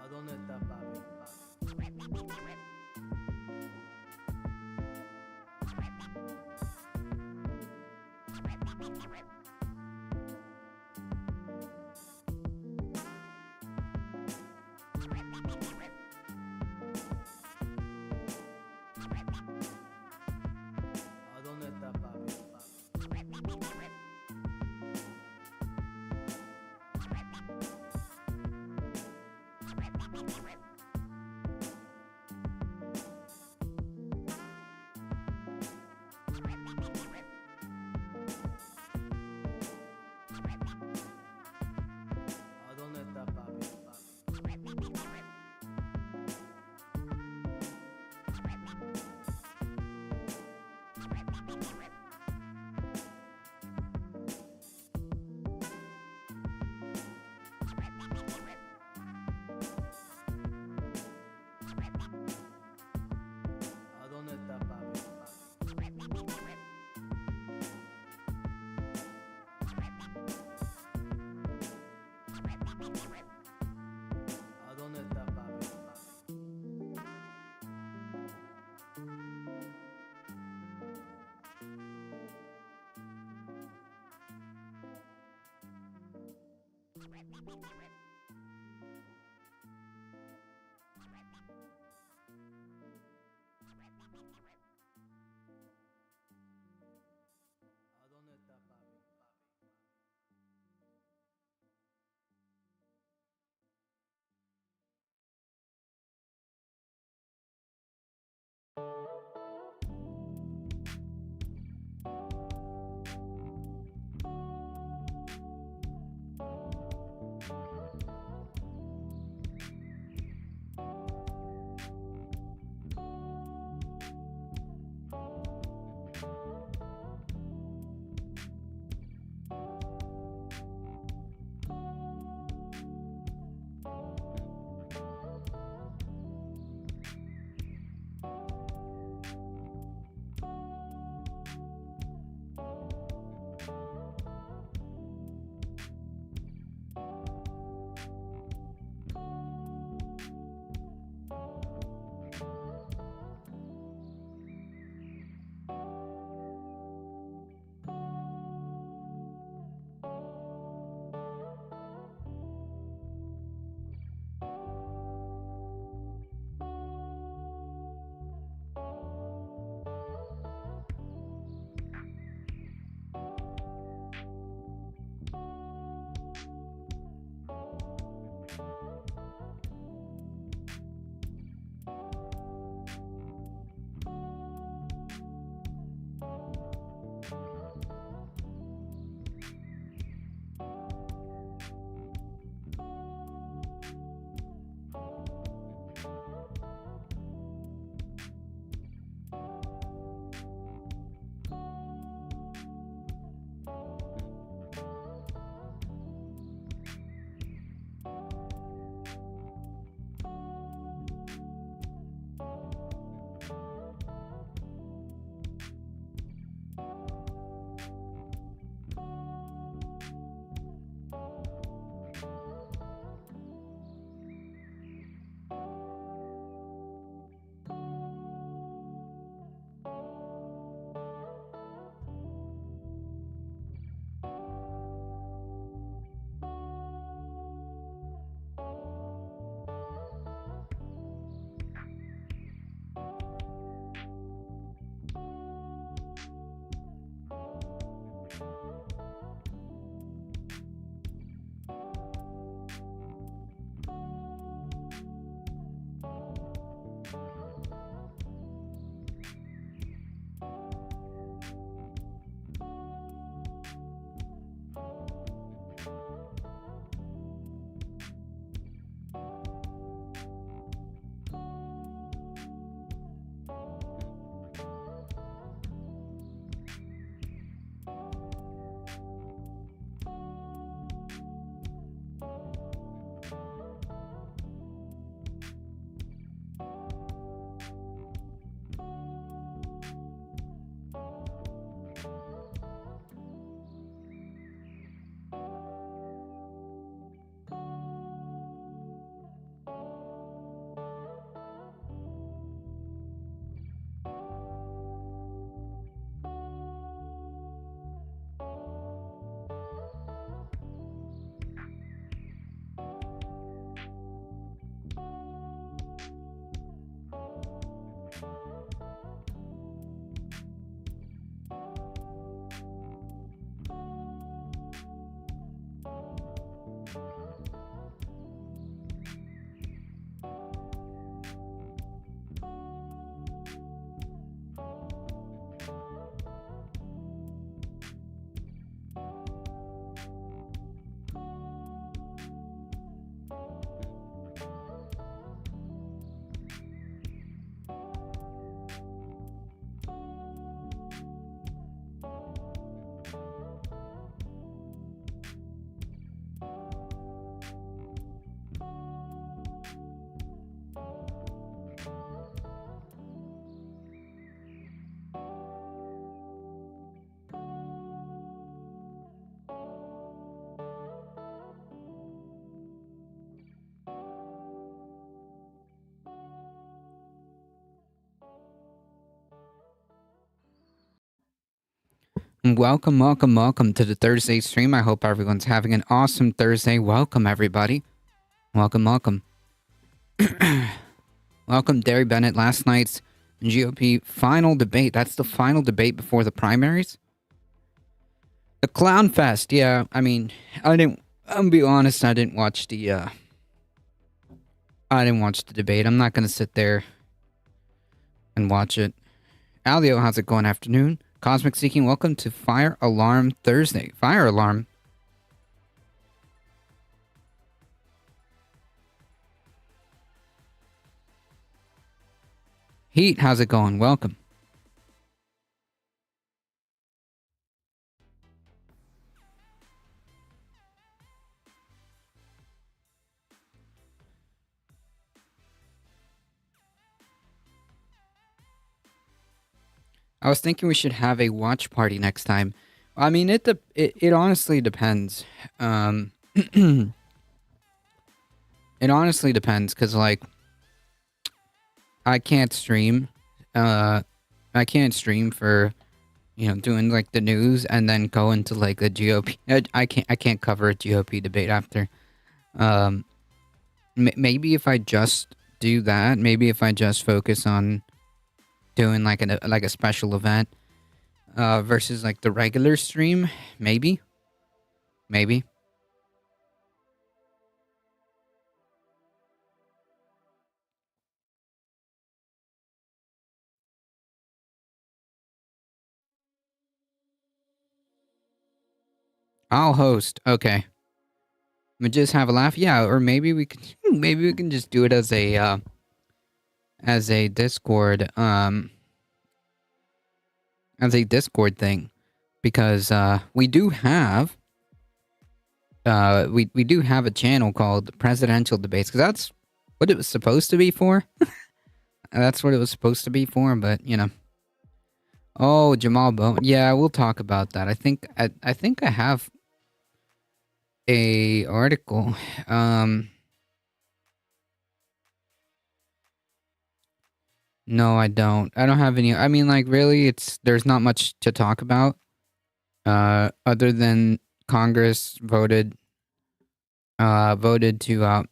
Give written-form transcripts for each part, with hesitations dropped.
¿A dónde está papi? ¿A dónde está papi? ¿A dónde está papi? ¿A dónde está papi? ¿A dónde está papi? ¿A dónde está papi? Welcome, welcome, welcome to the Thursday stream. I hope everyone's having an awesome Thursday. Welcome, everybody. Welcome, welcome. Welcome, Derry Bennett. Last night's GOP final debate. That's the final debate before the primaries. The Clown Fest. Yeah, I mean, I'm gonna be honest, I didn't watch the debate. I'm not gonna sit there and watch it. Alio, how's it going? Afternoon. Cosmic Seeking, welcome to Fire Alarm Thursday. Fire Alarm. Heat, how's it going? Welcome. I was thinking we should have a watch party next time. I mean, it honestly depends. It honestly depends because like I can't stream. I can't stream for doing like the news and then go into like the GOP. I can't cover a GOP debate after. Maybe if I just do that, maybe if I just focus on doing like a special event versus like the regular stream, maybe. I'll host. Okay. We just have a laugh. Yeah, or maybe we can maybe we can just do it as a Discord thing because we do have we do have a channel called Presidential Debates because that's what it was supposed to be for. That's what it was supposed to be for, but Oh, Jamal Bowman. Yeah, we'll talk about that. I think I have a article. No, I don't. I don't have any. I mean, like, really, there's not much to talk about. Other than Congress voted to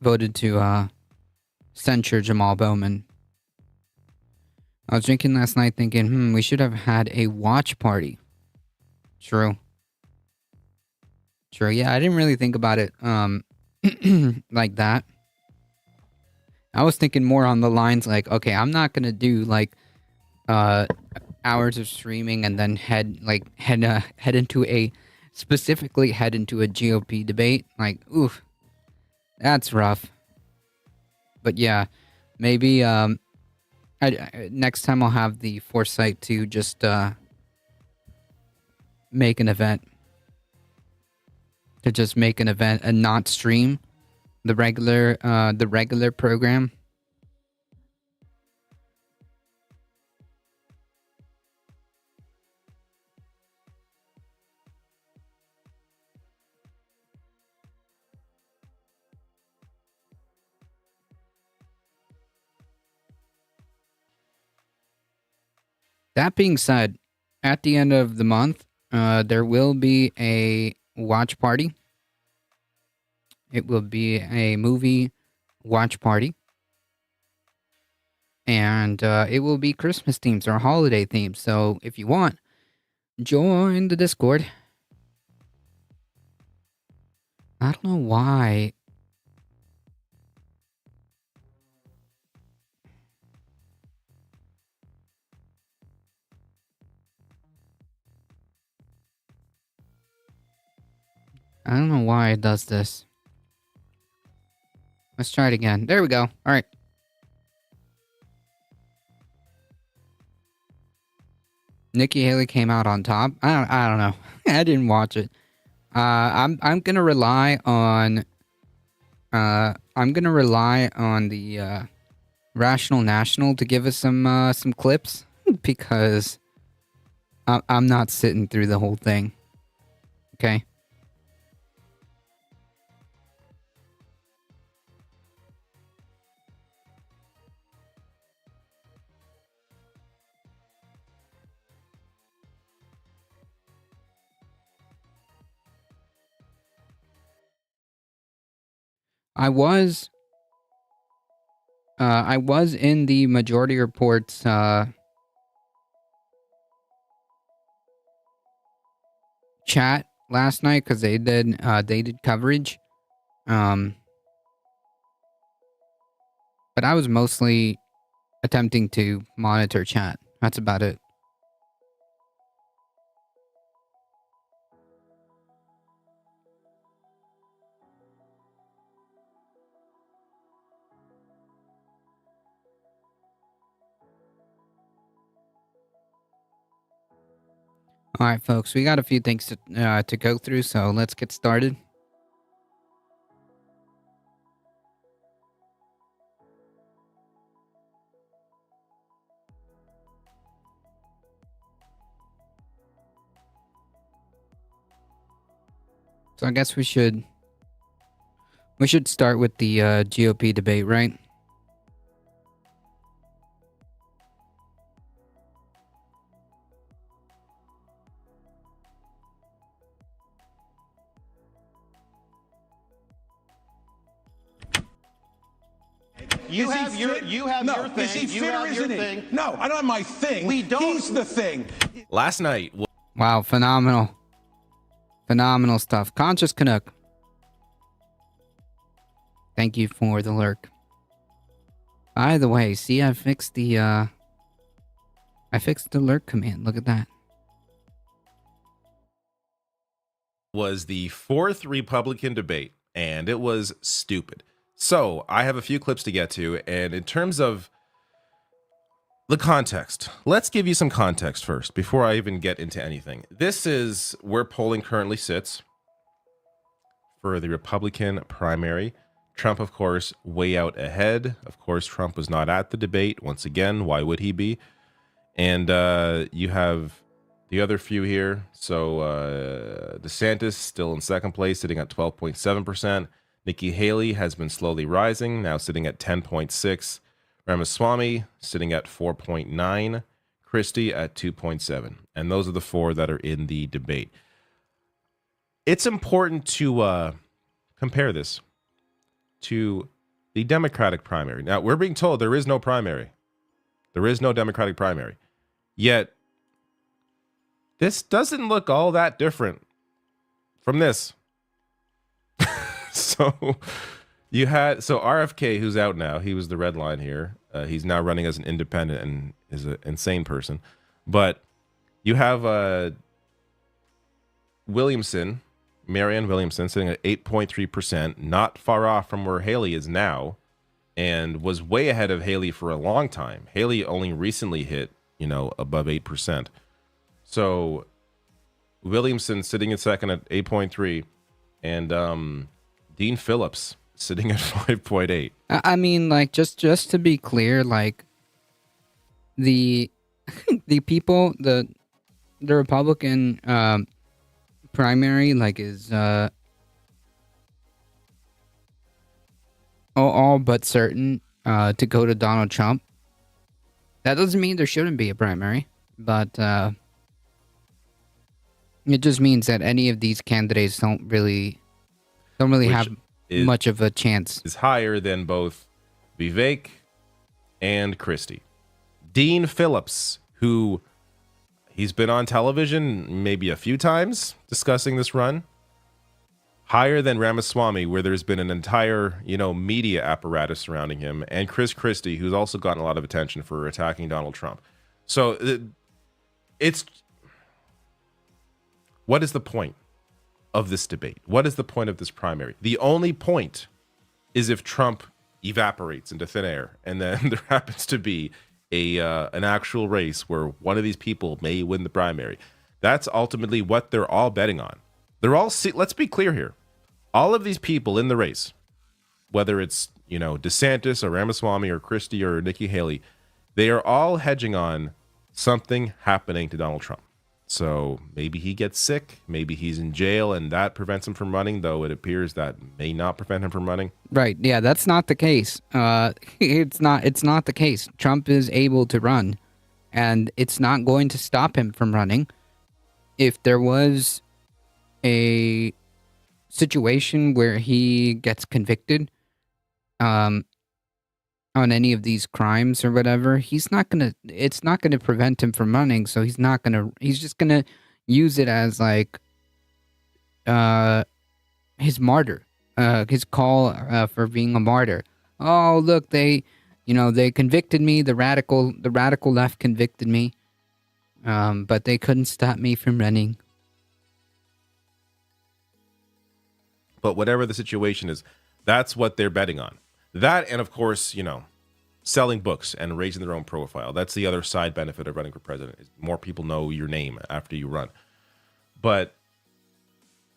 voted to censure Jamal Bowman. I was drinking last night, thinking, we should have had a watch party. True. Yeah, I didn't really think about it like that. I was thinking more on the lines like, okay, I'm not gonna do like hours of streaming and then head into a GOP debate. Like, oof, that's rough. But yeah, maybe next time I'll have the foresight to just make an event. And not stream the regular program. That being said, at the end of the month, there will be a watch party. It will be a movie watch party. And it will be Christmas themes or holiday themes. So if you want, join the Discord. I don't know why. I don't know why it does this. Let's try it again. There we go. All right. Nikki Haley came out on top. I don't know. I didn't watch it. I'm gonna rely on the Rational National to give us some clips because I'm not sitting through the whole thing. Okay. I was in the Majority Reports chat last night because they did coverage. But I was mostly attempting to monitor chat. That's about it. All right, folks, we got a few things to go through, so let's get started. So I guess we should start with the GOP debate, right? You have your thing. Is he fit or isn't he? Thing. No, I don't have my thing. We don't. He's the thing. Last night. Wow, phenomenal. Phenomenal stuff. Conscious Canuck. Thank you for the lurk. By the way, see, I fixed the lurk command. Look at that. Was the fourth Republican debate, and it was stupid. So I have a few clips to get to, and in terms of the context, let's give you some context first before I even get into anything. This is where polling currently sits for the Republican primary. Trump, of course, way out ahead. Of course, Trump was not at the debate. Once again, why would he be? And you have the other few here. So DeSantis still in second place, sitting at 12.7%. Nikki Haley has been slowly rising, now sitting at 10.6. Ramaswamy sitting at 4.9. Christie at 2.7. And those are the four that are in the debate. It's important to compare this to the Democratic primary. Now, we're being told there is no primary. There is no Democratic primary. Yet, this doesn't look all that different from this. So you had RFK, who's out now. He was the red line here. He's now running as an independent and is an insane person. But you have Williamson, Marianne Williamson, sitting at 8.3%, not far off from where Haley is now, and was way ahead of Haley for a long time. Haley only recently hit, above 8%. So Williamson sitting in second at 8.3, and Dean Phillips sitting at 5.8. I mean, like, just to be clear, like, the people, the Republican primary, like, is all but certain to go to Donald Trump. That doesn't mean there shouldn't be a primary, but it just means that any of these candidates don't really have much of a chance. Is higher than both Vivek and Christie. Dean Phillips, who he's been on television maybe a few times discussing this run, higher than Ramaswamy, where there's been an entire, media apparatus surrounding him, and Chris Christie, who's also gotten a lot of attention for attacking Donald Trump. So what is the point of this debate? What is the point of this primary? The only point is if Trump evaporates into thin air, and then there happens to be an actual race where one of these people may win the primary. That's ultimately what they're all betting on. They're all, let's be clear here. All of these people in the race, whether it's, DeSantis or Ramaswamy or Christie or Nikki Haley, they are all hedging on something happening to Donald Trump. So maybe he gets sick, maybe he's in jail, and that prevents him from running, though it appears that may not prevent him from running. Right, yeah, that's not the case. It's not the case. Trump is able to run, and it's not going to stop him from running. If there was a situation where he gets convicted um on any of these crimes or whatever, it's not gonna prevent him from running, so he's just gonna use it as like uh his martyr, his call for being a martyr. Oh, look, they convicted me, the radical left convicted me, but they couldn't stop me from running. But whatever the situation is, that's what they're betting on. That, and of course, selling books and raising their own profile. That's the other side benefit of running for president. Is more people know your name after you run. But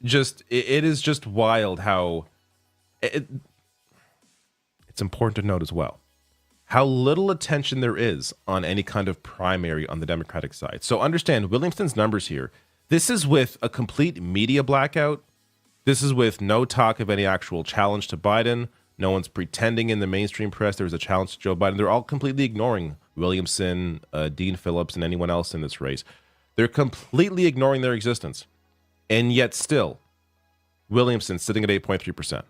it is just wild how it's important to note as well how little attention there is on any kind of primary on the Democratic side. So understand Williamson's numbers here. This is with a complete media blackout. This is with no talk of any actual challenge to Biden. No one's pretending in the mainstream press there was a challenge to Joe Biden. They're all completely ignoring Williamson, Dean Phillips, and anyone else in this race. They're completely ignoring their existence. And yet still, Williamson sitting at 8.3%.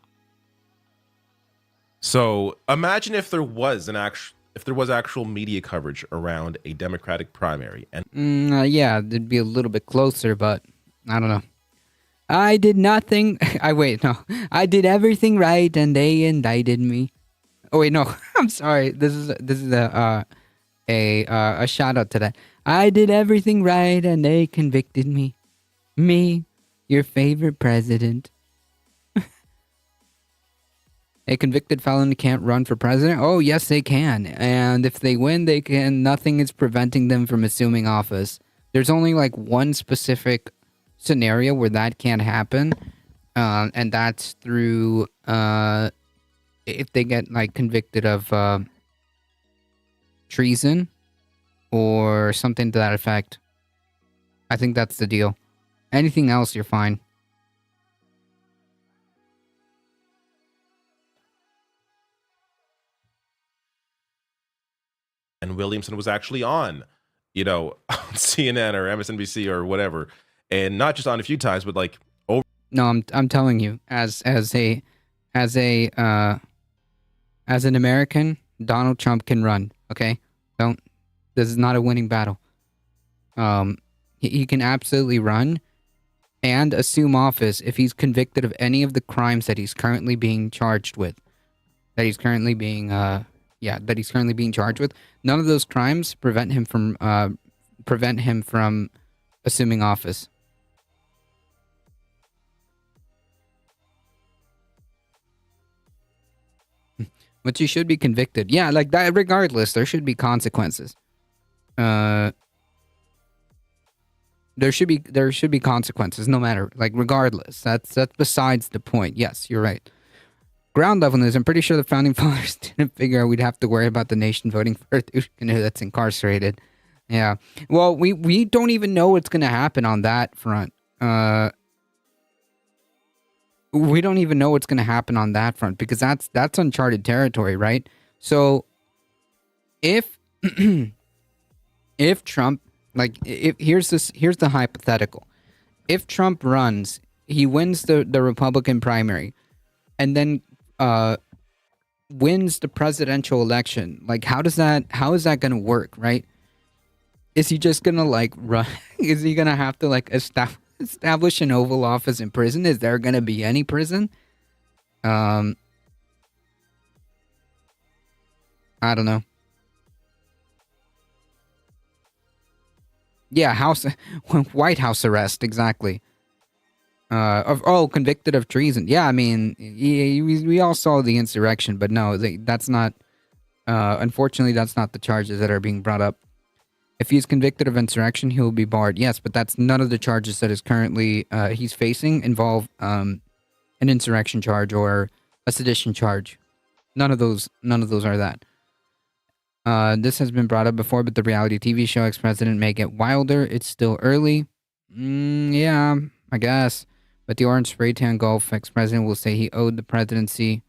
So imagine if there was actual media coverage around a Democratic primary. And Yeah, it'd be a little bit closer, but I don't know. I did nothing. I did everything right, and they indicted me. Oh wait, no, I'm sorry. This is a shout out to that. I did everything right, and they convicted me. Me, your favorite president. A convicted felon can't run for president? Oh, yes, they can. And if they win, they can. Nothing is preventing them from assuming office. There's only like one specific scenario where that can't happen, and that's through if they get like convicted of treason or something to that effect. I think that's the deal. Anything else, you're fine. Williamson was actually on, CNN or MSNBC or whatever, and not just on a few times, but like over. No, I'm telling you, as an American, Donald Trump can run. Okay, this is not a winning battle. He can absolutely run and assume office if he's convicted of any of the crimes that he's currently being charged with. That he's currently being charged with. None of those crimes prevent him from assuming office. But you should be convicted. Yeah, like that. Regardless, there should be consequences. There should be consequences, no matter, like, regardless. That's besides the point. Yes, you're right. Ground level news. I'm pretty sure the founding fathers didn't figure out we'd have to worry about the nation voting for a douche canoe that's incarcerated. Yeah. Well, we don't even know what's going to happen on that front. We don't even know what's going to happen on that front because that's uncharted territory, right? So if Trump, like, here's the hypothetical. If Trump runs, he wins the Republican primary, and then wins the presidential election. Like, how is that going to work, right? Is he just going to, like, run? Is he going to have to, like, establish an Oval Office in prison? Is there going to be any prison? I don't know. Yeah, White House arrest, exactly. Convicted of treason. Yeah, I mean, we all saw the insurrection, but no, that's not. Unfortunately, that's not the charges that are being brought up. If he's convicted of insurrection, he will be barred. Yes, but that's none of the charges that is currently he's facing involve an insurrection charge or a sedition charge. None of those are that. This has been brought up before, but the reality TV show ex-president may get wilder. It's still early. Yeah, I guess. But the orange spray tan golf ex-president will say he owed the presidency.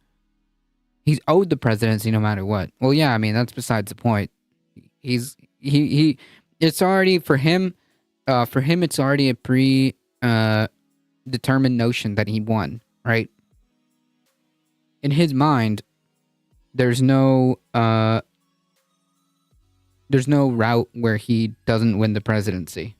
He's owed the presidency no matter what. Well, yeah, I mean, that's besides the point. It's already, for him, it's already a determined notion that he won, right? In his mind, there's no route where he doesn't win the presidency.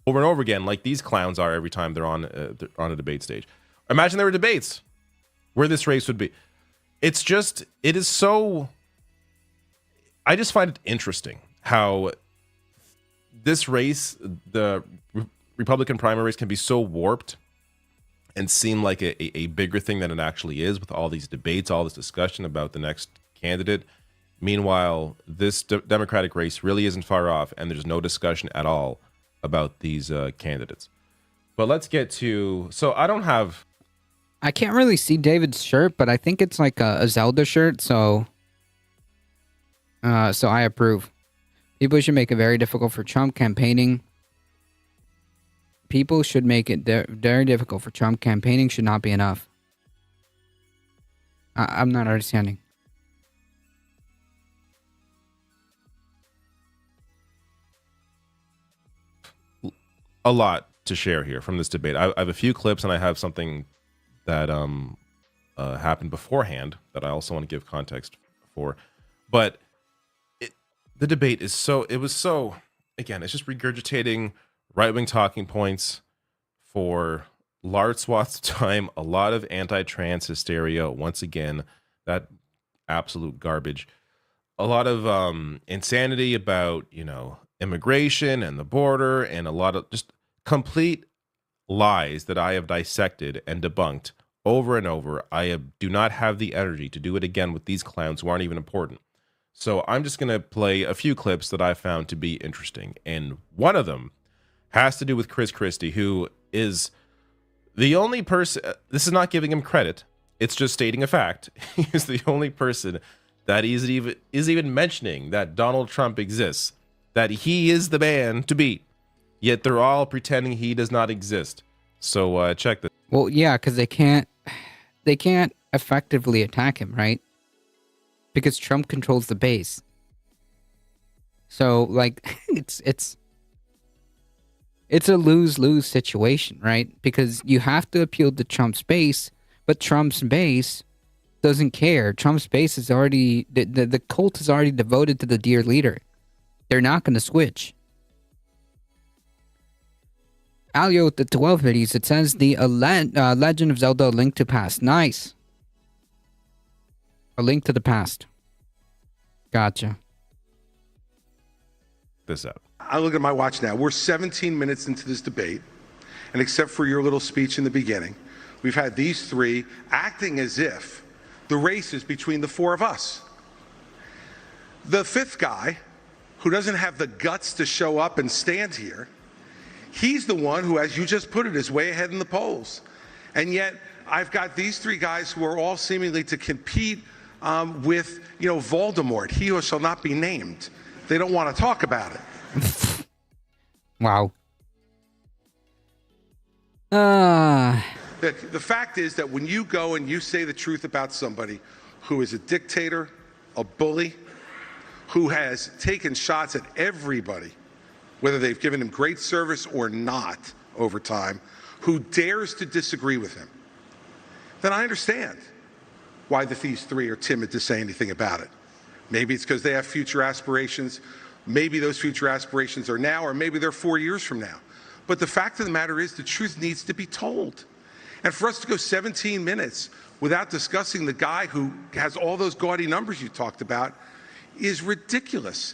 Over and over again, like these clowns are every time they're on a debate stage. Imagine there were debates where this race would be. It is so. I just find it interesting how this race, the Republican primary race, can be so warped and seem like a bigger thing than it actually is, with all these debates, all this discussion about the next candidate. Meanwhile, this Democratic race really isn't far off, and there's no discussion at all about these candidates. But let's get to. So I can't really see David's shirt, but I think it's like a Zelda shirt, so I approve. People should make it very difficult for Trump campaigning. People should make it very difficult for Trump. Campaigning should not be enough. I'm not understanding. A lot to share here from this debate. I have a few clips, and I have something that happened beforehand that I also want to give context for. But the debate is again, it's just regurgitating right-wing talking points for large swaths of time, a lot of anti-trans hysteria, once again, that absolute garbage, a lot of insanity about, immigration and the border, and a lot of just complete lies that I have dissected and debunked over and over. Do not have the energy to do it again with these clowns who aren't even important. So I'm just going to play a few clips that I found to be interesting. And one of them has to do with Chris Christie, who is the only person, this is not giving him credit, it's just stating a fact. He is the only person that is even mentioning that Donald Trump exists, that he is the man to beat. Yet they're all pretending he does not exist. So check this. Well, yeah, because they can't effectively attack him, right? Because Trump controls the base. So like it's a lose-lose situation, right? Because you have to appeal to Trump's base, but Trump's base doesn't care. Trump's base is already the cult is already devoted to the dear leader. They're not going to switch. Alio with the 12 videos, it says the Legend of Zelda: A Link to Past. Nice. A Link to the Past. Gotcha. This out. I look at my watch now. We're 17 minutes into this debate, and except for your little speech in the beginning, we've had these three acting as if the race is between the four of us. The fifth guy, who doesn't have the guts to show up and stand here, he's the one who, as you just put it, is way ahead in the polls. And yet, I've got these three guys who are all seemingly to compete with, Voldemort, he who shall not be named. They don't want to talk about it. Wow. The fact is that when you go and you say the truth about somebody who is a dictator, a bully, who has taken shots at everybody, whether they've given him great service or not over time, who dares to disagree with him, then I understand why these three are timid to say anything about it. Maybe it's because they have future aspirations. Maybe those future aspirations are now, or maybe they're 4 years from now. But the fact of the matter is the truth needs to be told. And for us to go 17 minutes without discussing the guy who has all those gaudy numbers you talked about is ridiculous.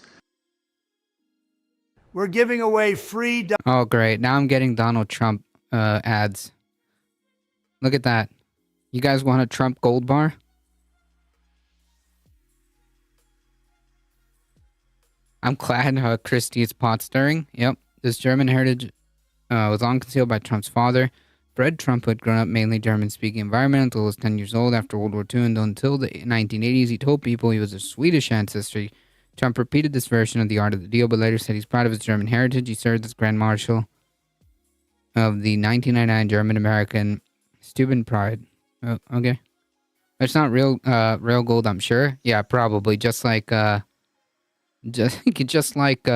We're giving away free. Oh, great. Now I'm getting Donald Trump ads. Look at that. You guys want a Trump gold bar? I'm glad Christie is pot stirring. Yep. This German heritage was long concealed by Trump's father. Fred Trump had grown up mainly German-speaking environment until he was 10 years old after World War II, and until the 1980s, he told people he was of Swedish ancestry. Trump repeated this version of the art of the deal, but later said he's proud of his German heritage. He served as Grand Marshal of the 1999 German-American Steuben pride. Oh, okay. It's not real gold, I'm sure. Yeah, probably. Just like just like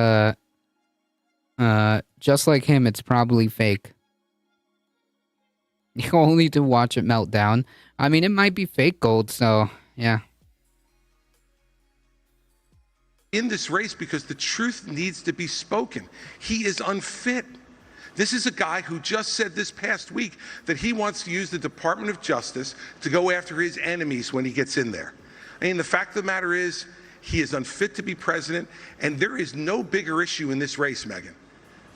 him, it's probably fake. Only to watch it melt down. I mean, it might be fake gold, so yeah. In this race because the truth needs to be spoken. He is unfit. This is a guy who just said this past week that he wants to use the Department of Justice to go after his enemies when he gets in there. I mean, the fact of the matter is, he is unfit to be president, and there is no bigger issue in this race, Megan,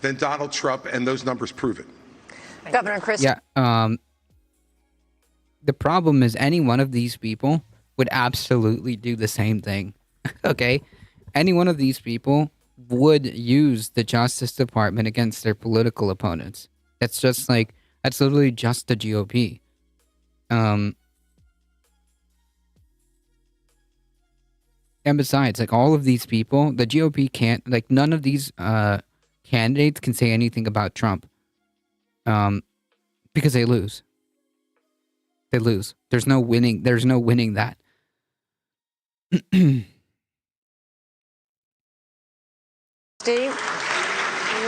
than Donald Trump, and those numbers prove it. Governor Christie. Yeah, the problem is any one of these people would absolutely do the same thing. Okay? Any one of these people would use the Justice Department against their political opponents. That's literally just the GOP. And besides, like, all of these people, the GOP can't, like, none of these candidates can say anything about Trump. Because they lose. They lose. There's no winning that. Steve,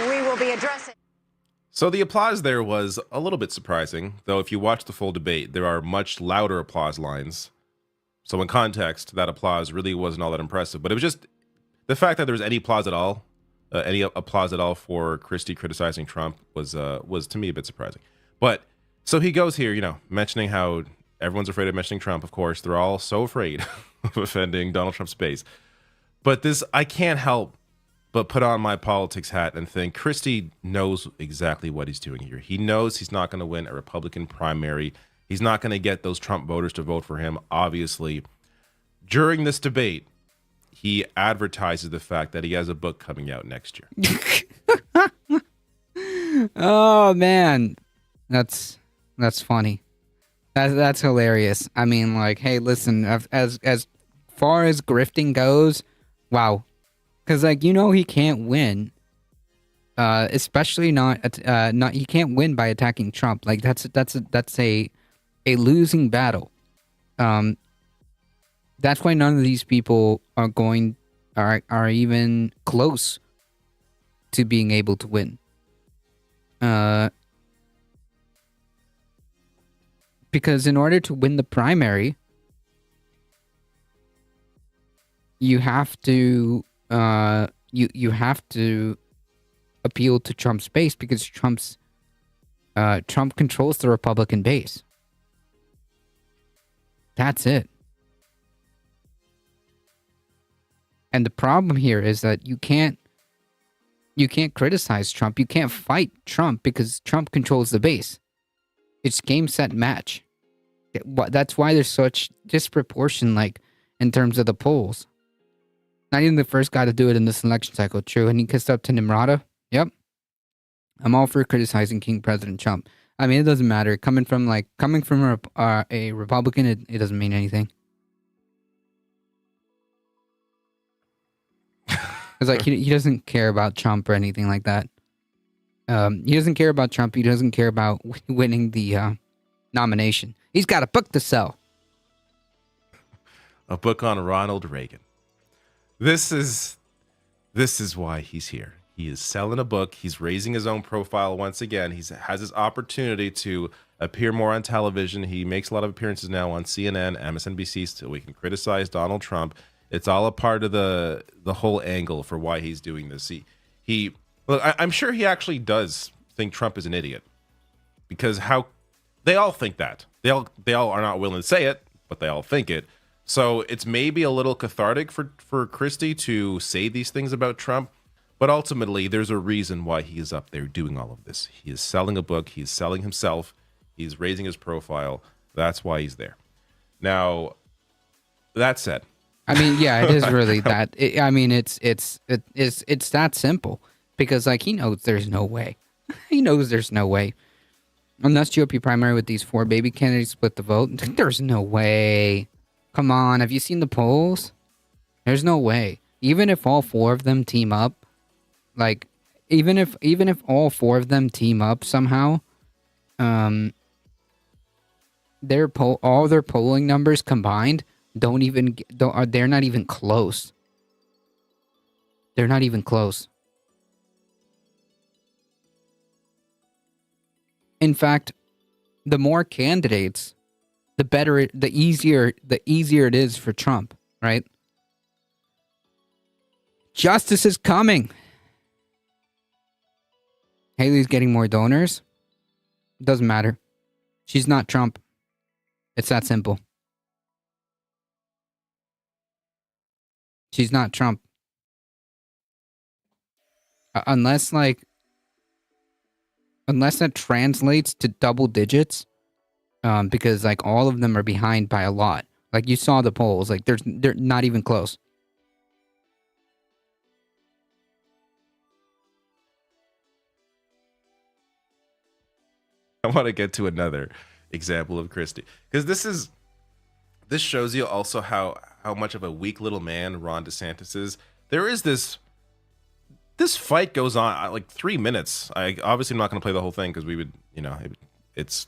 we will be addressing. So the applause there was a little bit surprising, though if you watch the full debate, there are much louder applause lines. So in context, that applause really wasn't all that impressive. But it was just the fact that there was any applause at all for Christie criticizing Trump was to me a bit surprising. But so he goes here, mentioning how everyone's afraid of mentioning Trump. Of course, they're all so afraid of offending Donald Trump's base. But I can't help but put on my politics hat and think Christie knows exactly what he's doing here. He knows he's not going to win a Republican primary. He's not going to get those Trump voters to vote for him, obviously. During this debate, he advertises the fact that he has a book coming out next year. Oh, man. That's funny. That's hilarious. I mean, like, hey, listen, as far as grifting goes, wow. Because, like, he can't win, especially not he can't win by attacking Trump. Like, that's a losing battle. That's why none of these people are even close to being able to win. Because in order to win the primary, you have to you have to appeal to Trump's base because Trump controls the Republican base. That's it. And the problem here is that you can't criticize Trump. You can't fight Trump because Trump controls the base. It's game, set, match. That's why there's such disproportion, like, in terms of the polls. Not even the first guy to do it in this election cycle, true. And he kissed up to Nimrata. Yep. I'm all for criticizing King President Trump. I mean, it doesn't matter. Coming from a Republican, it doesn't mean anything. Because, like, he doesn't care about Trump or anything like that. He doesn't care about Trump. He doesn't care about winning the nomination. He's got a book to sell. A book on Ronald Reagan. This is why he's here. He is selling a book. He's raising his own profile once again. He has his opportunity to appear more on television. He makes a lot of appearances now on CNN, MSNBC, so we can criticize Donald Trump. It's all a part of the whole angle for why he's doing this. I'm sure he actually does think Trump is an idiot, because they all think that. They all are not willing to say it, but they all think it. So it's maybe a little cathartic for Christie to say these things about Trump, but ultimately there's a reason why he is up there doing all of this. He is selling a book. He's selling himself. He's raising his profile. That's why he's there. Now, that said, I mean, yeah, it is really that. It's that simple, because, like, he knows there's no way. He knows there's no way. Unless GOP primary with these 4 baby candidates split the vote, there's no way. Come on, have you seen the polls? There's no way. Even if all 4 of them team up, like, even if all 4 of them team up somehow, all their polling numbers combined they're not even close. They're not even close. In fact, the more candidates, the easier it is for Trump, right? Justice is coming. Haley's getting more donors. Doesn't matter. She's not Trump. It's that simple. She's not Trump. Unless that translates to double digits, because like all of them are behind by a lot. Like you saw the polls, like they're not even close. I want to get to another example of Christie, because this shows you also how much of a weak little man Ron DeSantis is. There is this fight goes on like 3 minutes. I obviously am not going to play the whole thing because we would, it's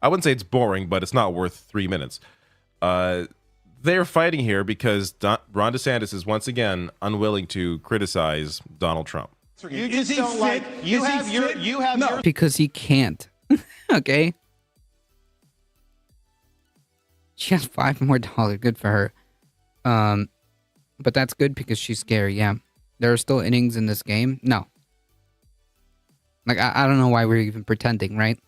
I wouldn't say it's boring, but it's not worth 3 minutes. They're fighting here because Ron DeSantis is once again unwilling to criticize Donald Trump. You just don't like. You have your. Because he can't. Okay. She has $5 more. Good for her. But that's good because she's scary. Yeah. There are still innings in this game. No. Like I don't know why we're even pretending, right?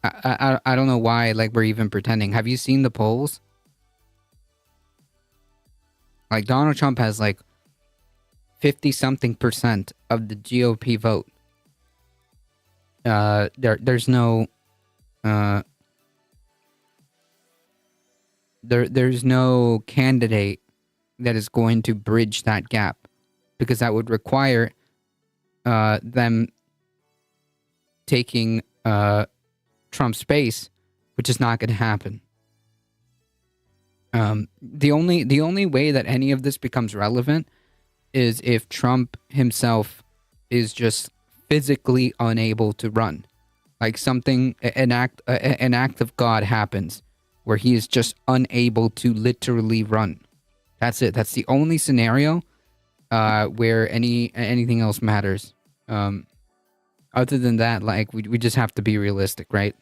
I don't know why like we're even pretending. Have you seen the polls? Like Donald Trump has like 50-something% of the GOP vote. There's no there's no candidate that is going to bridge that gap, because that would require them taking Trump's space, which is not going to happen. The only way that any of this becomes relevant is if Trump himself is just physically unable to run. Like an act of God happens where he is just unable to literally run. That's it. That's the only scenario where anything else matters. Other than that, like we just have to be realistic, right?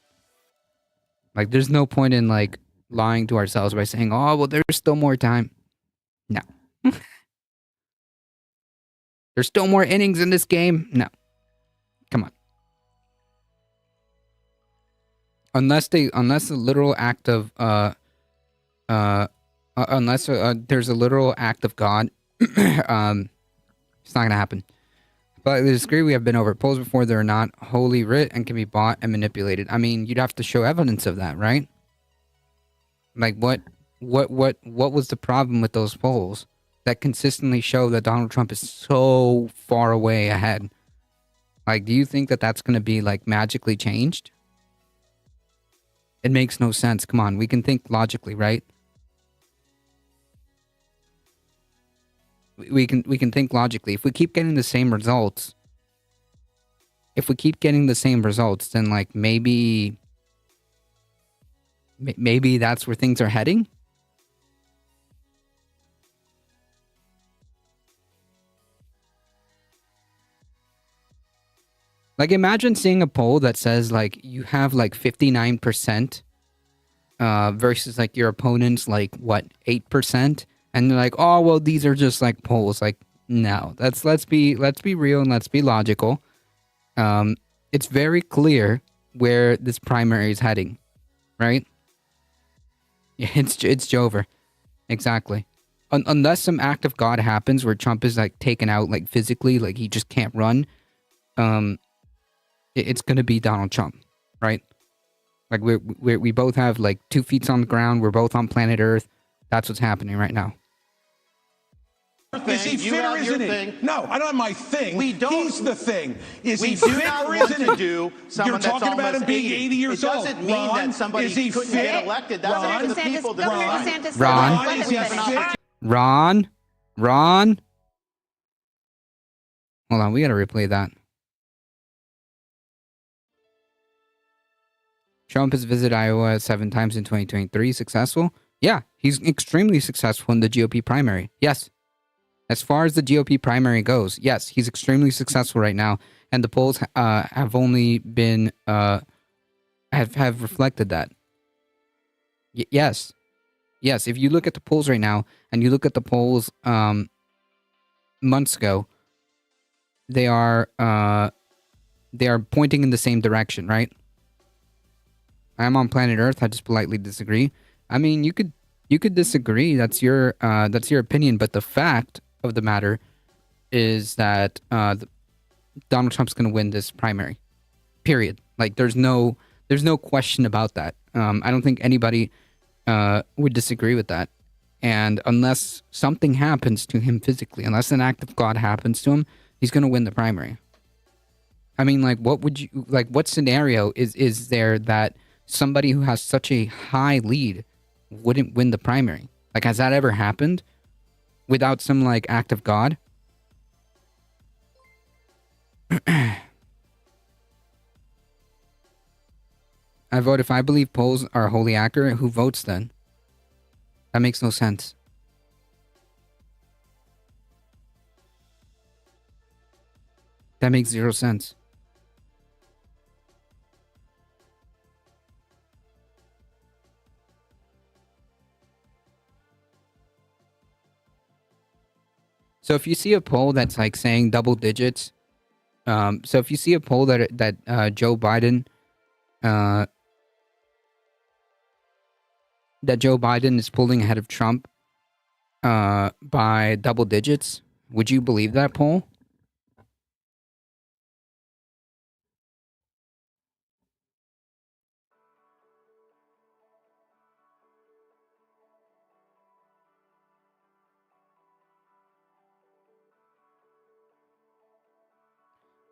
Like there's no point in like lying to ourselves by saying, "Oh, well, there's still more time." No. There's still more innings in this game. No. Come on. Unless a literal act of unless there's a literal act of God, it's not gonna happen. But I disagree. We have been over polls before. They're not holy writ and can be bought and manipulated. I mean, you'd have to show evidence of that, right? Like what was the problem with those polls that consistently show that Donald Trump is so far away ahead? Like, do you think that that's going to be like magically changed? It makes no sense. Come on, we can think logically, right? We can think logically. If we keep getting the same results, then like maybe that's where things are heading. Like imagine seeing a poll that says like you have like 59% versus like your opponent's like what 8%. And they're like, oh, well, these are just like polls. Like, no, let's be real and let's be logical. It's very clear where this primary is heading, right? Yeah, it's Jover, exactly. Unless some act of God happens where Trump is like taken out like physically, like he just can't run. It's gonna be Donald Trump, right? Like we both have like 2 feet on the ground. We're both on planet Earth. That's what's happening right now. Is he fit or isn't he? No, I don't have my thing. We don't. He's the thing. Is he fit or isn't he? You're talking about him being 80 years old. It doesn't mean that somebody couldn't get elected. That's up to the people. Ron. Hold on, we gotta replay that. Trump has visited Iowa 7 times in 2023. Successful? Yeah, he's extremely successful in the GOP primary. Yes. As far as the GOP primary goes, yes, he's extremely successful right now. And the polls have only been, have reflected that. Yes. Yes, if you look at the polls right now, and you look at the polls months ago, they are pointing in the same direction, right? I'm on planet Earth. I just politely disagree. I mean, you could disagree. That's your opinion. But the fact of the matter is that Donald Trump's going to win this primary. Period. Like, there's no question about that. I don't think anybody would disagree with that. And unless something happens to him physically, unless an act of God happens to him, he's going to win the primary. I mean, like, what scenario is there that somebody who has such a high lead wouldn't win the primary? Like, has that ever happened without some, like, act of God? I vote if I believe polls are wholly accurate. Who votes then? That makes no sense. That makes zero sense. So if you see a poll that's like saying double digits, so if you see a poll that Joe Biden, that Joe Biden is pulling ahead of Trump by double digits, would you believe that poll?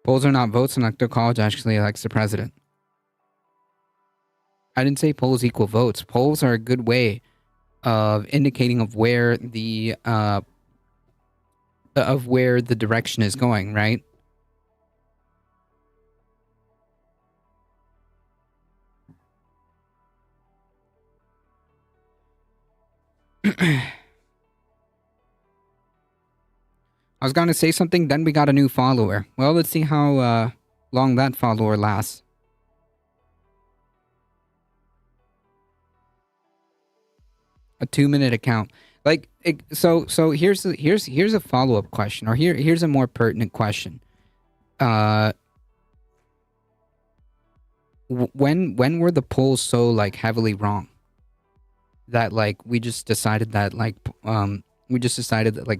Polls are not votes, and Electoral College actually elects the president. I didn't say polls equal votes. Polls are a good way of indicating of where the direction is going, right? I was going to say something, then we got a new follower. Well, let's see how long that follower lasts. A 2-minute account. Like, so here's a follow-up question, or here's a more pertinent question. When were the polls so, like, heavily wrong that, like, we just decided that like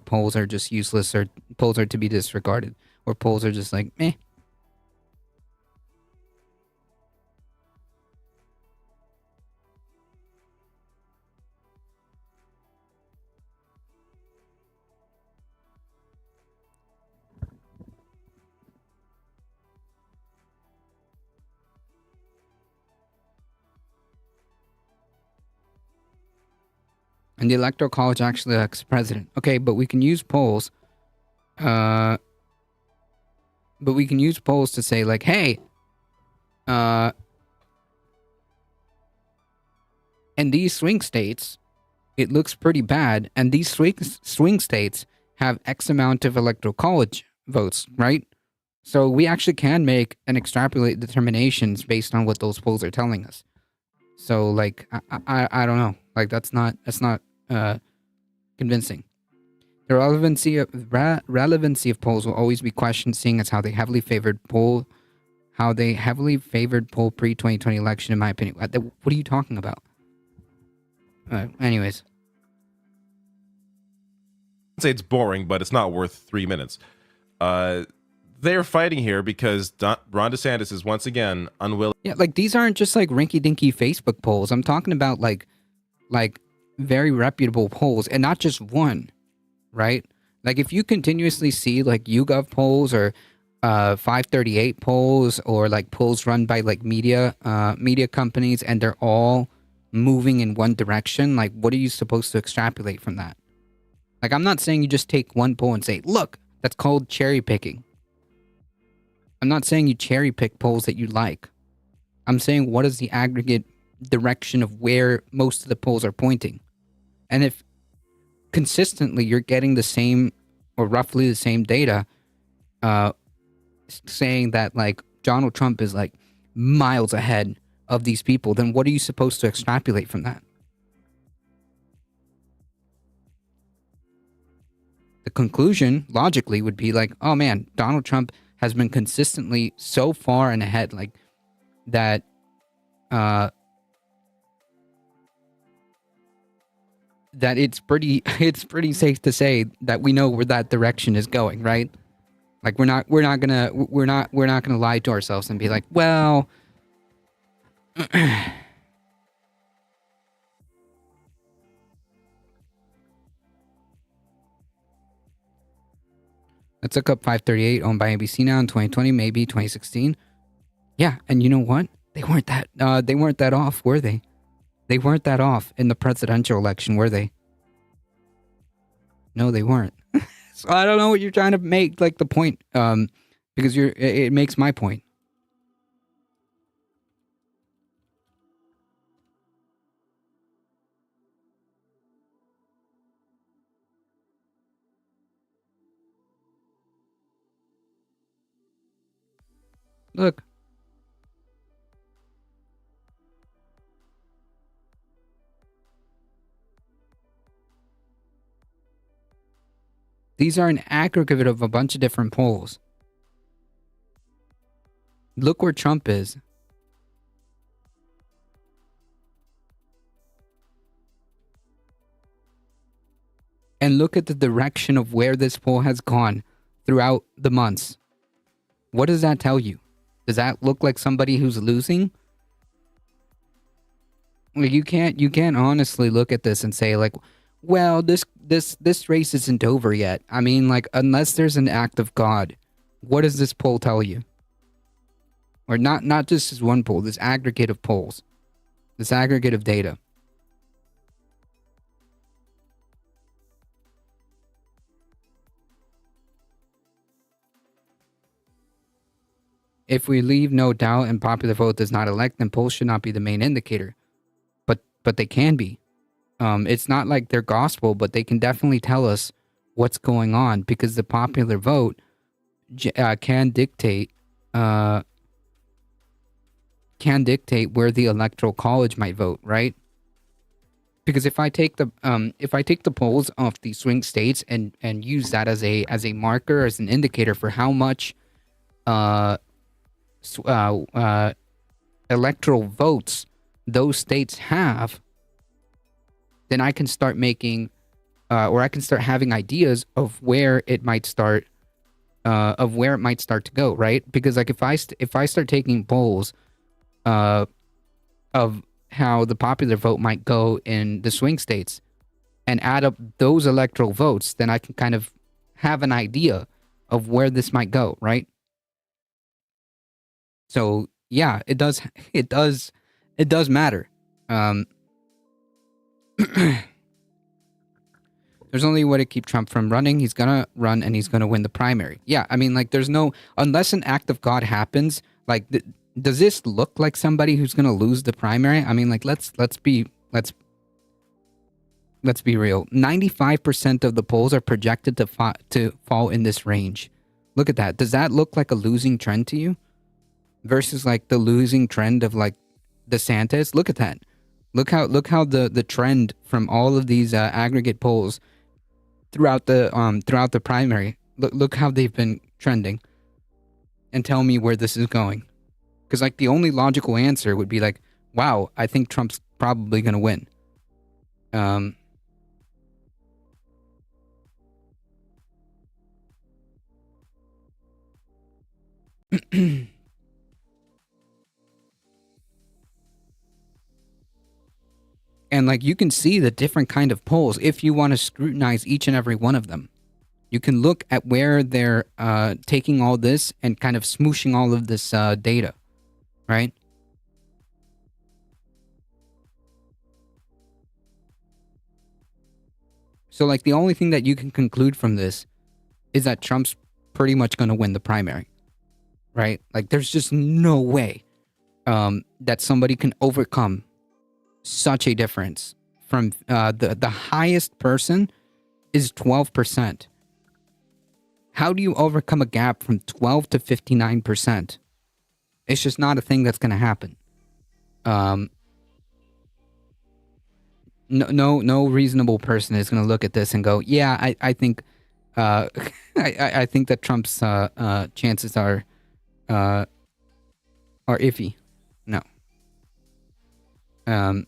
polls are just useless, or polls are to be disregarded, or polls are just like meh? And the Electoral College actually elects the president. Okay, but we can use polls. But we can use polls to say, like, hey, in these swing states, it looks pretty bad. And these swing states have X amount of Electoral College votes, right? So we actually can make and extrapolate determinations based on what those polls are telling us. So, like, I don't know. Like, that's not convincing. The relevancy of polls will always be questioned, seeing as how they heavily favored poll pre-2020 election, in my opinion. What are you talking about? Anyways. I'd say it's boring, but it's not worth 3 minutes. They're fighting here because Ron DeSantis is once again unwilling. Yeah, like, these aren't just like rinky-dinky Facebook polls. I'm talking about like very reputable polls, and not just one, right? Like, if you continuously see like YouGov polls or 538 polls, or like polls run by like media companies, and they're all moving in one direction, like, what are you supposed to extrapolate from that? Like, I'm not saying you just take one poll and say, look, that's called cherry picking. I'm not saying you cherry pick polls that you like. I'm saying what is the aggregate direction of where most of the polls are pointing. And if consistently you're getting the same or roughly the same data, saying that like Donald Trump is like miles ahead of these people, then what are you supposed to extrapolate from that? The conclusion logically would be like, oh man, Donald Trump has been consistently so far and ahead, like that that it's pretty safe to say that we know where that direction is going, right? Like we're not gonna lie to ourselves and be like, well, let's look up 538 owned by ABC now in 2020, maybe 2016. Yeah, and you know what? They weren't that off, were they? They weren't that off in the presidential election, were they? No, they weren't. So I don't know what you're trying to make like the point, because it makes my point. Look. These are an aggregate of a bunch of different polls. Look where Trump is. And look at the direction of where this poll has gone throughout the months. What does that tell you? Does that look like somebody who's losing? Like you can't honestly look at this and say like, well, this race isn't over yet. I mean, like, unless there's an act of God, what does this poll tell you? Or not just this one poll, this aggregate of polls, this aggregate of data. If we leave no doubt and popular vote does not elect, then polls should not be the main indicator. But they can be. It's not like they're gospel, but they can definitely tell us what's going on because the popular vote can dictate where the electoral college might vote, right? Because if I take the polls of the swing states and use that as a marker, as an indicator for how much electoral votes those states have, then I can start making, or I can start having ideas of where it might start, to go, right? Because like if I start taking polls, of how the popular vote might go in the swing states, and add up those electoral votes, then I can kind of have an idea of where this might go, right? So yeah, it does matter. There's only a way to keep Trump from running. He's gonna run and he's gonna win the primary. Yeah, I mean, like, there's no, unless an act of God happens. Like, does this look like somebody who's gonna lose the primary? I mean, like, let's be real. 95% of the polls are projected to fall in this range. Look at that. Does that look like a losing trend to you? Versus like the losing trend of like DeSantis. Look at that. Look how the trend from all of these aggregate polls throughout the primary. Look how they've been trending. And tell me where this is going. Because like the only logical answer would be like, wow, I think Trump's probably gonna win. And like you can see the different kind of polls if you want to scrutinize each and every one of them. You can look at where they're taking all this and kind of smooshing all of this data, right? So like the only thing that you can conclude from this is that Trump's pretty much going to win the primary, right? Like there's just no way that somebody can overcome such a difference from the highest person is 12%. How do you overcome a gap from 12 to 59%? It's just not a thing that's going to happen. No reasonable person is going to look at this and go, yeah, I think I think that Trump's chances are iffy. No. Willing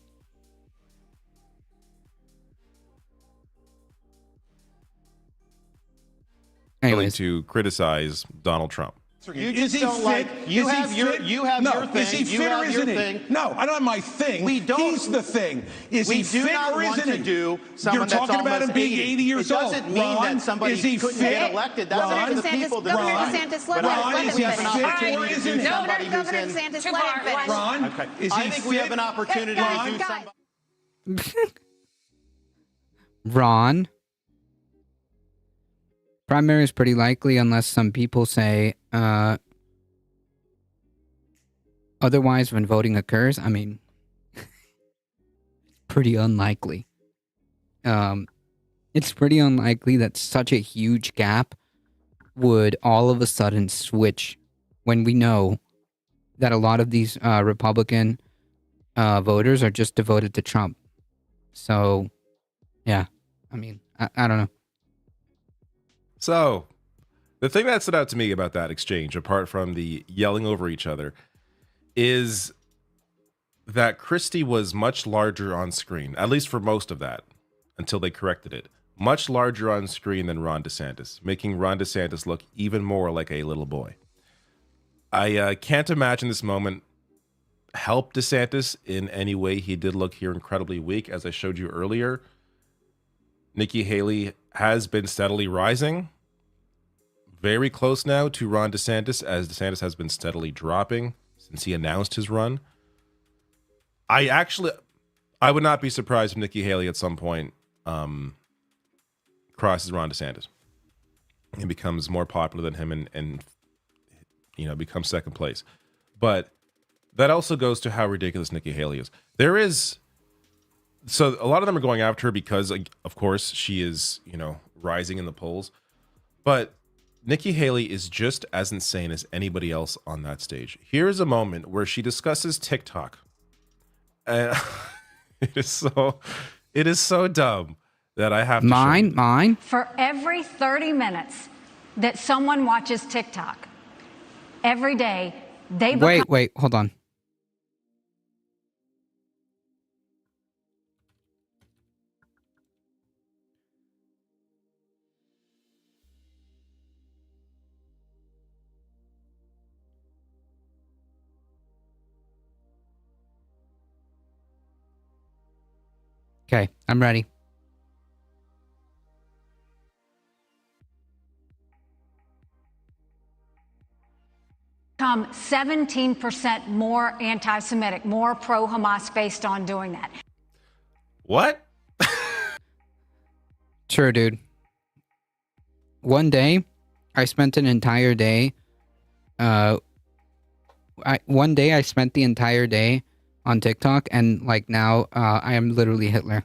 Anyways, to criticize Donald Trump. You just don't like. You have your thing. You have your thing. No, I don't have my thing. We don't. He's the thing. Is We he do fit not or want isn't to he? do someone You're that's talking about him almost being 80 years old. It doesn't mean Ron, that somebody is he couldn't fit? get elected. That's Ron, up to the DeSantis, people. Governor Ron, DeSantis, let Ron, him is he finish. fit or isn't he? Somebody who's Governor in. DeSantis, let him finish. Ron, Okay. is he I think we have an opportunity Guys, to do guys. somebody. Ron. Primary is pretty likely unless some people say otherwise when voting occurs. I mean, pretty unlikely. It's pretty unlikely that such a huge gap would all of a sudden switch when we know that a lot of these Republican voters are just devoted to Trump. So, yeah, I mean, I don't know. So, the thing that stood out to me about that exchange, apart from the yelling over each other, is that Christie was much larger on screen, at least for most of that, until they corrected it. Much larger on screen than Ron DeSantis, making Ron DeSantis look even more like a little boy. I can't imagine this moment helped DeSantis in any way. He did look here incredibly weak, as I showed you earlier. Nikki Haley has been steadily rising. Very close now to Ron DeSantis, as DeSantis has been steadily dropping since he announced his run. I would not be surprised if Nikki Haley at some point crosses Ron DeSantis and becomes more popular than him and becomes second place. But that also goes to how ridiculous Nikki Haley is. So a lot of them are going after her because, of course, she is, rising in the polls. But Nikki Haley is just as insane as anybody else on that stage. Here is a moment where she discusses TikTok. And it is so dumb that I have to show you. Mine. For every 30 minutes that someone watches TikTok, every day they become... Wait, hold on. Okay, I'm ready. become 17% more anti-Semitic, more pro-Hamas based on doing that. What? Sure, dude. One day, I spent an entire day. One day I spent the entire day on TikTok, and now I am literally Hitler.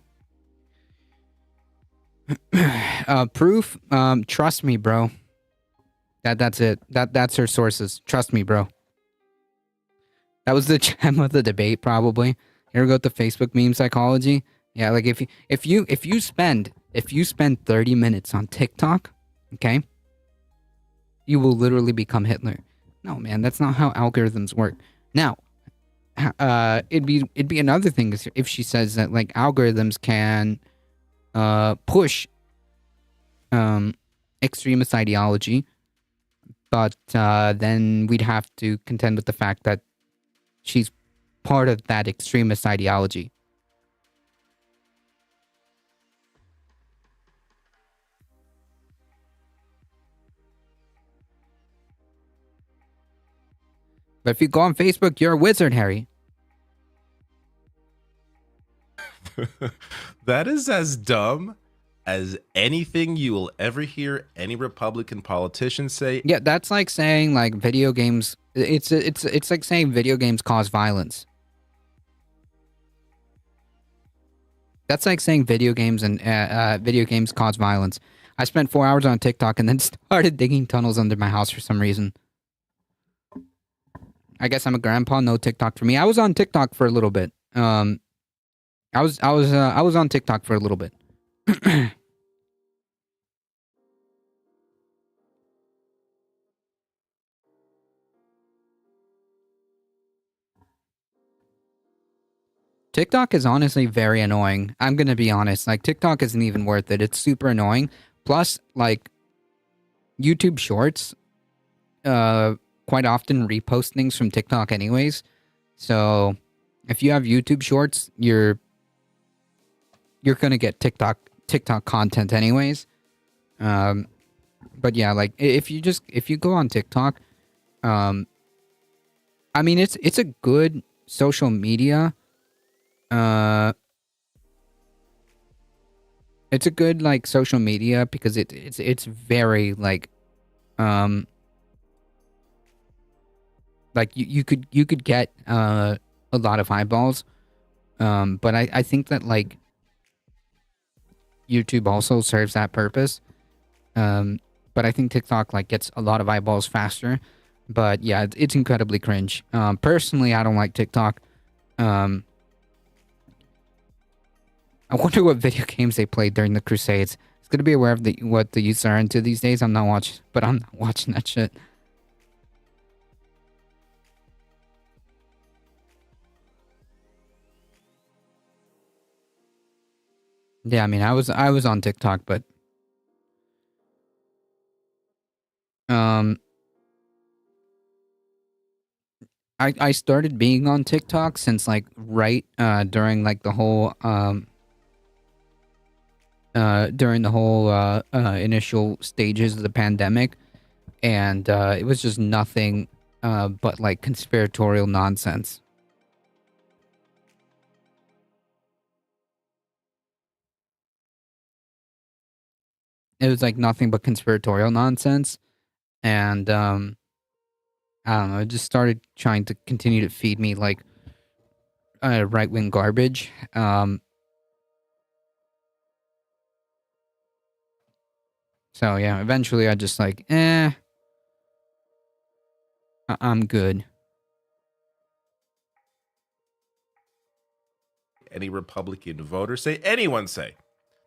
Proof? Trust me, bro. That's it. That's her sources. Trust me, bro. That was the gem of the debate, probably. Here we go with the Facebook meme psychology. Yeah, if you spend 30 minutes on TikTok, okay, you will literally become Hitler. No, man, that's not how algorithms work. Now, it'd be another thing if she says that algorithms can push extremist ideology, but then we'd have to contend with the fact that she's part of that extremist ideology. But if you go on Facebook, you're a wizard, Harry. That is as dumb as anything you will ever hear any Republican politician say. Yeah, that's like saying video games It's like saying video games cause violence. That's like saying video games cause violence. I spent 4 hours on TikTok and then started digging tunnels under my house for some reason. I guess I'm a grandpa. No TikTok for me. I was on TikTok for a little bit. I was on TikTok for a little bit. TikTok is honestly very annoying. I'm gonna be honest. Like, TikTok isn't even worth it. It's super annoying. Plus, like, YouTube Shorts, quite often repost things from TikTok anyways. So, if you have YouTube Shorts, you're gonna get TikTok content anyways. But yeah, like, if you go on TikTok, I mean, it's a good social media. It's a good, like, social media because it's very, like you could get a lot of eyeballs, but I think that, like, YouTube also serves that purpose, but I think TikTok, like, gets a lot of eyeballs faster. But yeah, it's incredibly cringe. Personally, I don't like TikTok. I wonder what video games they played during the Crusades. It's good to be aware of what the youths are into these days. I'm not watching that shit. Yeah, I mean, I was on TikTok, but I started being on TikTok since, like, right during, like, the whole initial stages of the pandemic, and it was just nothing but, like, conspiratorial nonsense. It was, like, nothing but conspiratorial nonsense, and I don't know, it just started trying to continue to feed me, like, right-wing garbage. So yeah, eventually I just, like, I'm good. Any Republican voter say, anyone say.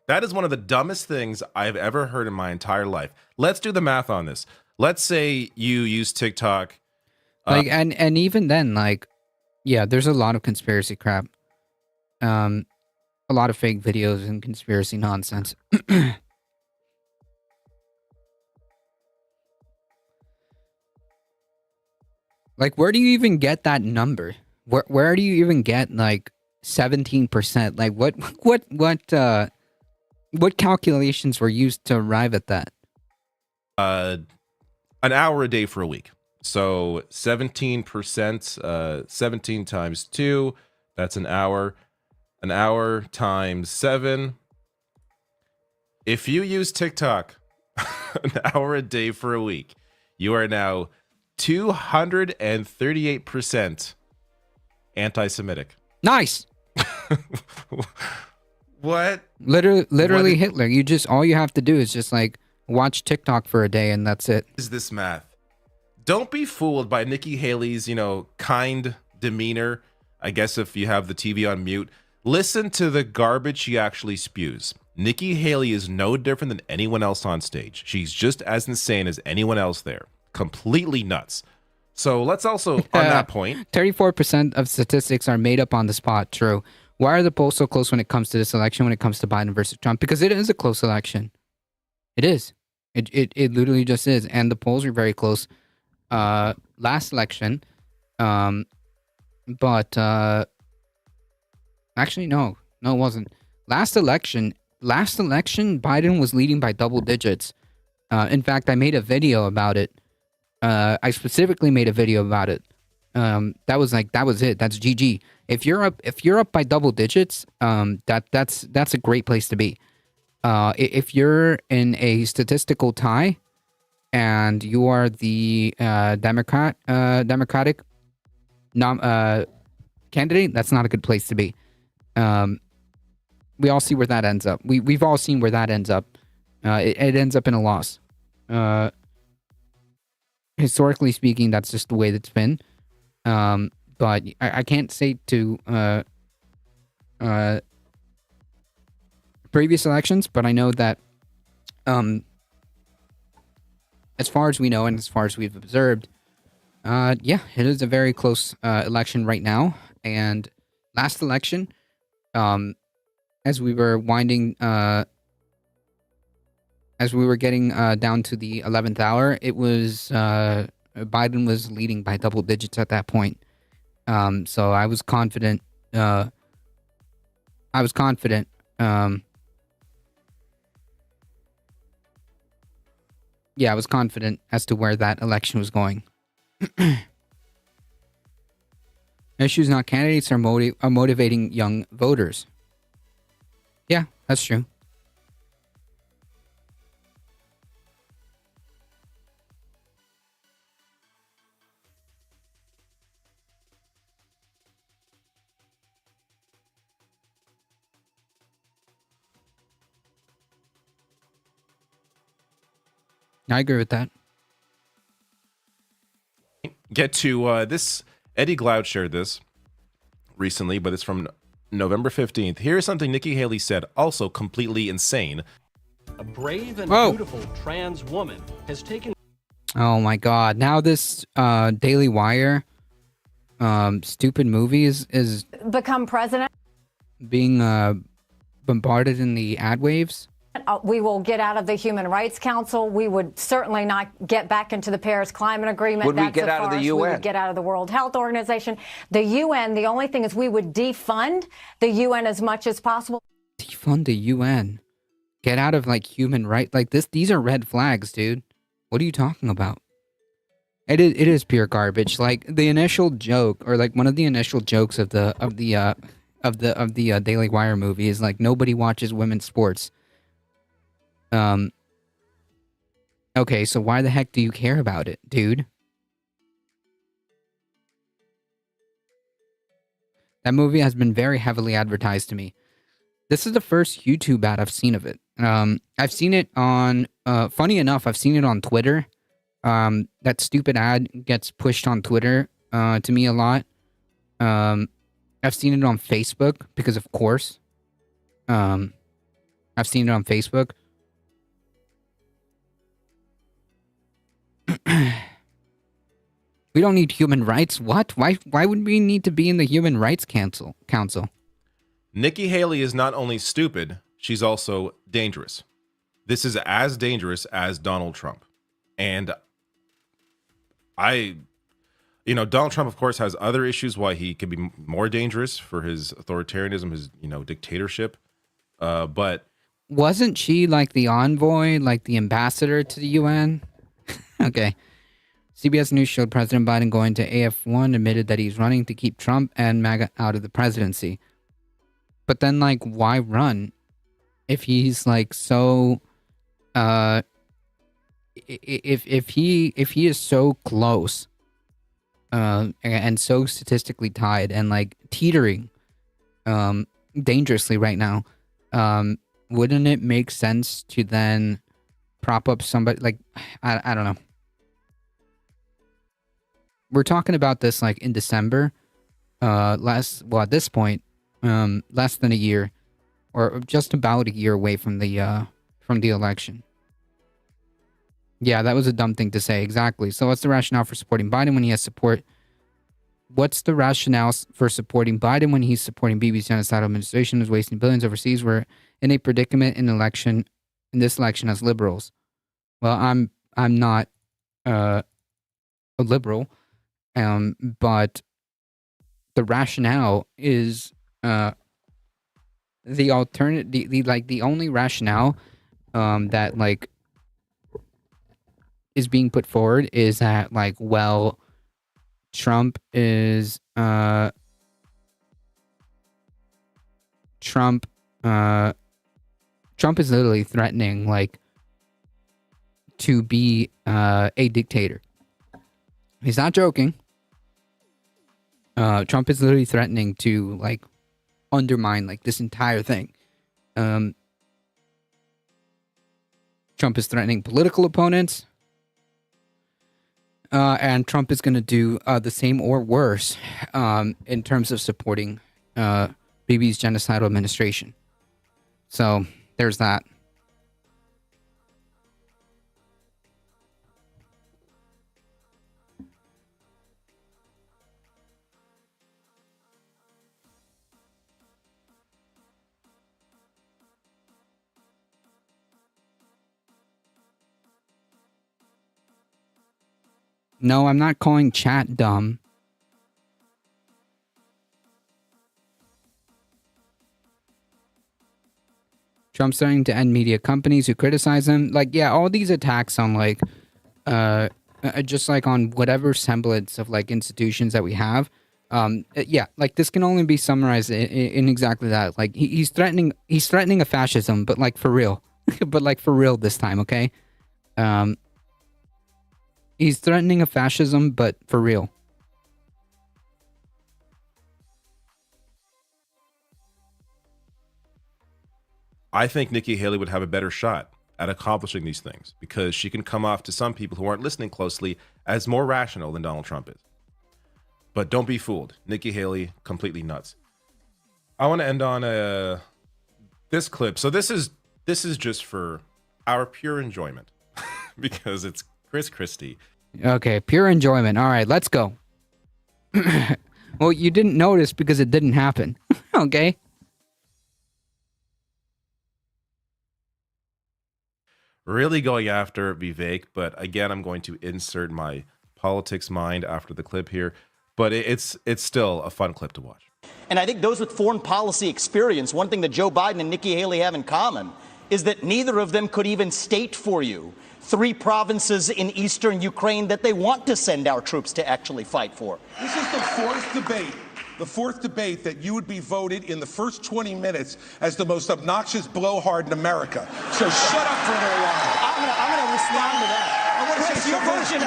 That is one of the dumbest things I've ever heard in my entire life. Let's do the math on this. Let's say you use TikTok. Like, and even then, like, yeah, there's a lot of conspiracy crap. A lot of fake videos and conspiracy nonsense. Like, where do you even get that number? Where do you even get, like, 17%? Like, what calculations were used to arrive at that? An hour a day for a week. So 17%, 17 times 2, that's an hour. An hour times 7. If you use TikTok an hour a day for a week, you are now 238% anti-Semitic. Nice. What? Literally Hitler. All you have to do is just, like, watch TikTok for a day and that's it. Is this math? Don't be fooled by Nikki Haley's, kind demeanor. I guess if you have the TV on mute, listen to the garbage she actually spews. Nikki Haley is no different than anyone else on stage. She's just as insane as anyone else there. Completely nuts. So let's also, on that point, 34% of statistics are made up on the spot. True. Why are the polls so close when it comes to this election, when it comes to Biden versus Trump? Because it is a close election. It is. It literally just is. And the polls are very close. Last election. But actually, no, it wasn't. Last election, Biden was leading by double digits. In fact, I made a video about it. I specifically made a video about it. That was it. That's GG. If you're up by double digits, that's a great place to be. If you're in a statistical tie, and you are the Democratic candidate, that's not a good place to be. We all see where that ends up. We've all seen where that ends up. It ends up in a loss. Historically speaking, that's just the way that's been. But I can't say to previous elections, but I know that as far as we know and as far as we've observed, yeah, it is a very close election right now. And last election, as we were winding, as we were getting down to the 11th hour, it was Biden was leading by double digits at that point. So I was confident. Yeah, I was confident as to where that election was going. Issues, not candidates, are motivating young voters. Yeah, that's true. I agree with that. Get to this. Eddie Glaude shared this recently, but it's from November 15th. Here's something Nikki Haley said, also completely insane. A brave and beautiful trans woman has taken... Oh my god. Now this Daily Wire stupid movie is Become president. being bombarded in the ad waves. We will get out of the Human Rights Council. We would certainly not get back into the Paris Climate Agreement. Would we get out of the UN? We would get out of the World Health Organization. The UN, the only thing is we would defund the UN as much as possible. Defund the UN. Get out of like human rights. Like this, these are red flags, dude. What are you talking about? It is pure garbage. Like the initial joke, or like one of the initial jokes of the Daily Wire movie is like nobody watches women's sports. Okay, so why the heck do you care about it, dude? That movie has been very heavily advertised to me. This is the first YouTube ad I've seen of it. I've seen it on, funny enough, I've seen it on Twitter. That stupid ad gets pushed on Twitter, to me a lot. I've seen it on Facebook, because of course. I've seen it on Facebook. We don't need human rights. What? Why would we need to be in the Human Rights Council? Nikki Haley is not only stupid, she's also dangerous. This is as dangerous as Donald Trump. And Donald Trump, of course, has other issues why he could be more dangerous for his authoritarianism, his, dictatorship. But wasn't she like the envoy, like the ambassador to the UN? Okay. CBS News showed President Biden going to AF1, admitted that he's running to keep Trump and MAGA out of the presidency. But then, like, why run if he's like so? If he is so close, and so statistically tied and like teetering, dangerously right now, wouldn't it make sense to then prop up somebody like I don't know. We're talking about this like in December, at this point, less than a year, or just about a year away from the election. Yeah, that was a dumb thing to say. Exactly. So what's the rationale for supporting Biden when he has support? What's the rationale for supporting Biden when he's supporting Bibi's genocidal administration, is wasting billions overseas? We're in a predicament in this election as liberals. Well, I'm not a liberal. But the rationale is the only rationale that like is being put forward is that like, well, Trump is literally threatening like to be a dictator. He's not joking. Trump is literally threatening to like undermine like this entire thing. Trump is threatening political opponents. And Trump is going to do the same or worse in terms of supporting Bibi's genocidal administration. So there's that. No, I'm not calling chat dumb. Trump's starting to end media companies who criticize him. Like, yeah, all these attacks on like, just like on whatever semblance of like institutions that we have. Yeah, like this can only be summarized in exactly that. Like he's threatening a fascism, but like for real, but like for real this time. Okay. He's threatening a fascism, but for real. I think Nikki Haley would have a better shot at accomplishing these things because she can come off to some people who aren't listening closely as more rational than Donald Trump is. But don't be fooled. Nikki Haley, completely nuts. I want to end on this clip. So this is just for our pure enjoyment because it's Chris Christie. Okay, pure enjoyment. All right, let's go. Well, you didn't notice because it didn't happen. Okay. Really going after Vivek, but again, I'm going to insert my politics mind after the clip here. But it's still a fun clip to watch. And I think those with foreign policy experience, one thing that Joe Biden and Nikki Haley have in common is that neither of them could even state for you 3 provinces in eastern Ukraine that they want to send our troops to actually fight for. This is the fourth debate that you would be voted in the first 20 minutes as the most obnoxious blowhard in America. So shut up for a little while. I'm going to respond to that. I want to say your version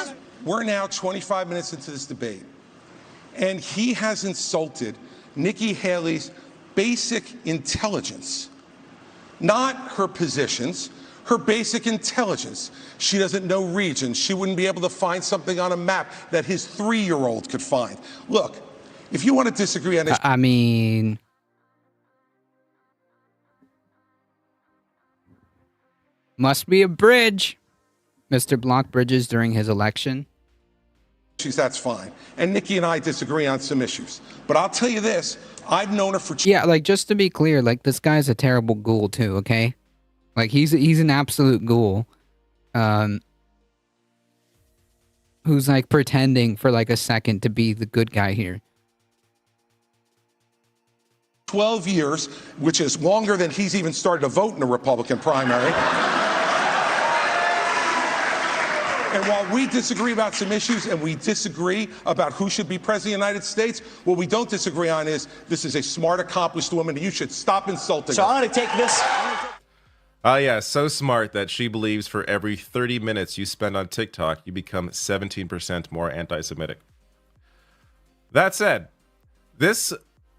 of We're now 25 minutes into this debate, and he has insulted Nikki Haley's basic intelligence, not her positions, her basic intelligence. She doesn't know regions. She wouldn't be able to find something on a map that his 3-year-old could find. Look, if you want to disagree on this, I mean, must be a bridge. Mr. Block bridges during his election. that's fine. And Nikki and I disagree on some issues. But I'll tell you this, I've known her for... Yeah, like, just to be clear, like, this guy's a terrible ghoul, too, okay? Like, he's an absolute ghoul. Who's, like, pretending for, like, a second to be the good guy here. 12 years, which is longer than he's even started to vote in a Republican primary. And while we disagree about some issues and we disagree about who should be president of the United States, what we don't disagree on is this is a smart, accomplished woman, and you should stop insulting her. So I'm going to take this. Yeah, so smart that she believes for every 30 minutes you spend on TikTok, you become 17% more anti-Semitic. That said,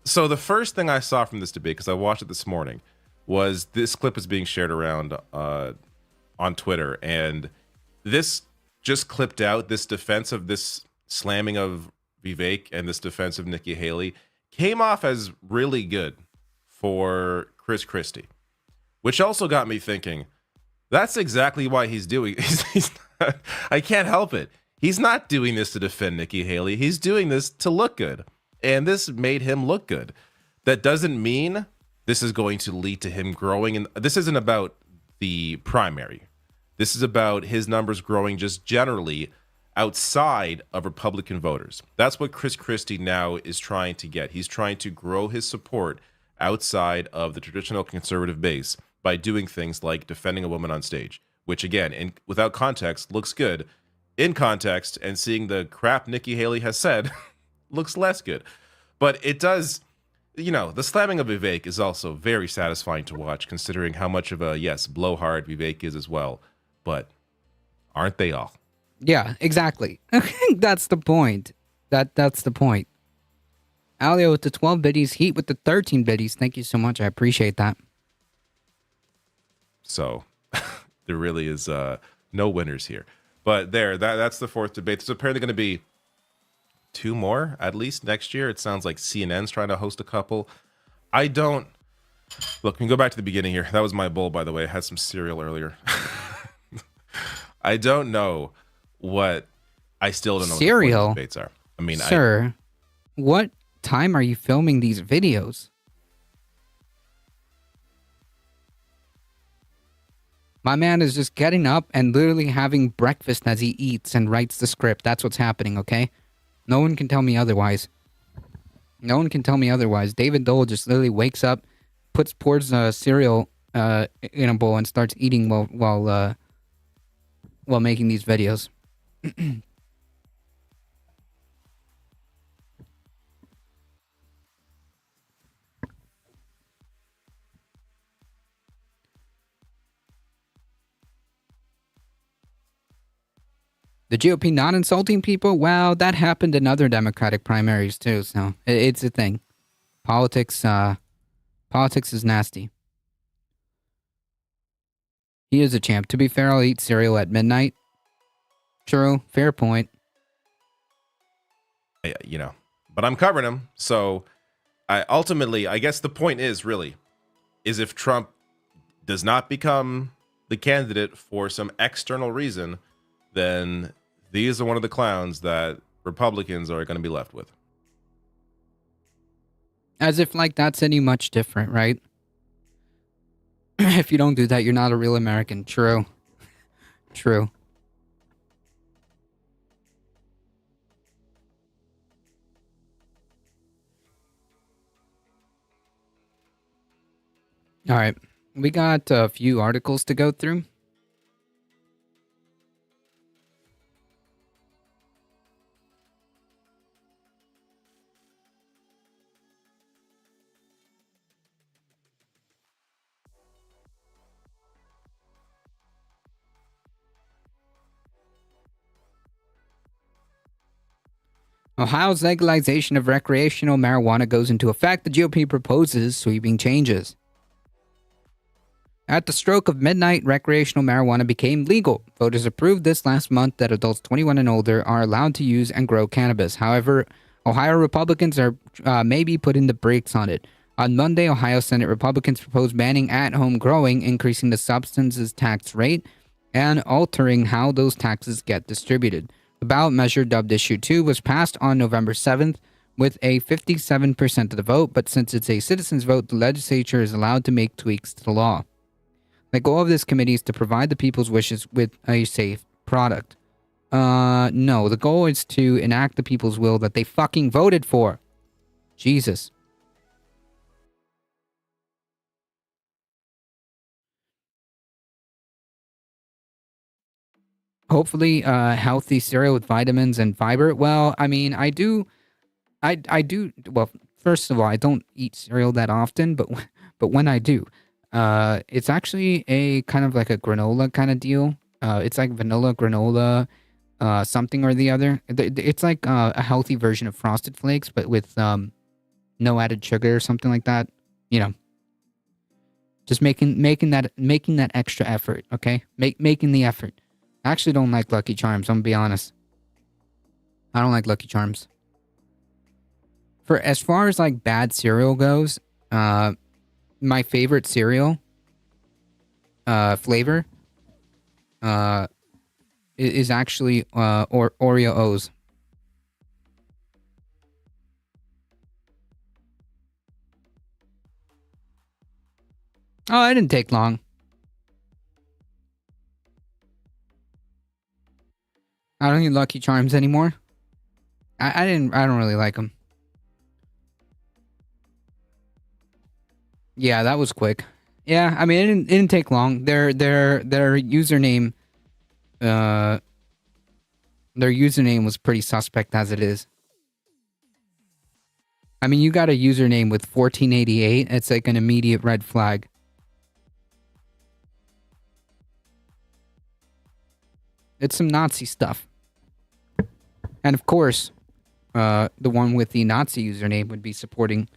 so the first thing I saw from this debate, because I watched it this morning, was this clip was being shared around on Twitter, and this just clipped out this defense of this slamming of Vivek and this defense of Nikki Haley came off as really good for Chris Christie, which also got me thinking, that's exactly why he's doing he's not, I can't help it. He's not doing this to defend Nikki Haley. He's doing this to look good. And this made him look good. That doesn't mean this is going to lead to him growing. And this isn't about the primary. This is about his numbers growing just generally outside of Republican voters. That's what Chris Christie now is trying to get. He's trying to grow his support outside of the traditional conservative base by doing things like defending a woman on stage, which again, without context, looks good. In context and seeing the crap Nikki Haley has said looks less good. But it does, the slamming of Vivek is also very satisfying to watch, considering how much of a, yes, blowhard Vivek is as well. but aren't they all? Yeah, exactly. That's the point. That's the point. Alio with the 12 biddies, Heat with the 13 biddies. Thank you so much. I appreciate that. So there really is no winners here. But that's the fourth debate. There's apparently going to be 2 more at least next year. It sounds like CNN's trying to host a couple. I don't... Look, we can go back to the beginning here. That was my bowl, by the way. I had some cereal earlier. I don't know what... I still don't know Cereal? what the debates are. I mean, Sir, what time are you filming these videos? My man is just getting up and literally having breakfast as he eats and writes the script. That's what's happening, okay? No one can tell me otherwise. No one can tell me otherwise. David Dole just literally wakes up, pours cereal in a bowl and starts eating while making these videos. The GOP not insulting people? Well, that happened in other Democratic primaries too, so it's a thing. Politics is nasty. He is a champ. To be fair, I'll eat cereal at midnight. True, fair point. you know, but I'm covering him. So I guess the point is if Trump does not become the candidate for some external reason, then these are one of the clowns that Republicans are going to be left with. As if like that's any much different, right? If you don't do that, you're not a real American. True. True. All right. We got a few articles to go through. Ohio's legalization of recreational marijuana goes into effect. The GOP proposes sweeping changes. At the stroke of midnight, recreational marijuana became legal. Voters approved this last month that adults 21 and older are allowed to use and grow cannabis. However, Ohio Republicans are maybe putting the brakes on it. On Monday, Ohio Senate Republicans proposed banning at-home growing, increasing the substances tax rate, and altering how those taxes get distributed. The ballot measure, dubbed Issue 2, was passed on November 7th with a 57% of the vote, but since it's a citizen's vote, the legislature is allowed to make tweaks to the law. The goal of this committee is to provide the people's wishes with a safe product. No, the goal is to enact the people's will that they fucking voted for. Jesus. Hopefully, healthy cereal with vitamins and fiber. Well, I mean, I do. Well, first of all, I don't eat cereal that often, but when I do, it's actually a kind of like a granola kind of deal. It's like vanilla granola, something or the other. It's like a healthy version of Frosted Flakes, but with no added sugar or something like that. You know, just making that extra effort. Okay, making the effort. I actually don't like Lucky Charms, I'm gonna be honest. I don't like Lucky Charms. For as far as like bad cereal goes, my favorite cereal flavor is actually Oreo O's. Oh, it didn't take long. I don't eat Lucky Charms anymore. I don't really like them. Yeah, that was quick. Yeah, I mean it didn't take long. Their username was pretty suspect as it is. I mean, you got a username with 1488, it's like an immediate red flag. It's some Nazi stuff. And of course, the one with the Nazi username would be supporting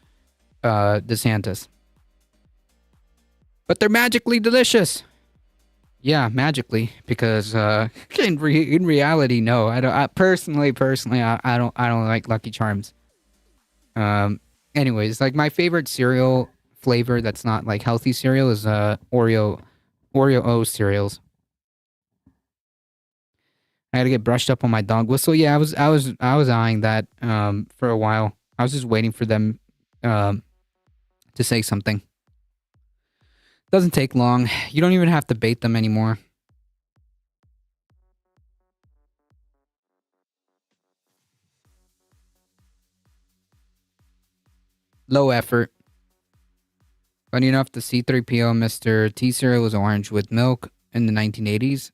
DeSantis. But they're magically delicious. Yeah, magically, because in reality, no. I personally, I don't like Lucky Charms. Anyways, like my favorite cereal flavor that's not like healthy cereal is Oreo O cereals. I had to get brushed up on my dog whistle. Yeah, I was eyeing that for a while. I was just waiting for them to say something. Doesn't take long. You don't even have to bait them anymore. Low effort. Funny enough, the C-3PO Mr. T cereal was orange with milk in the 1980s.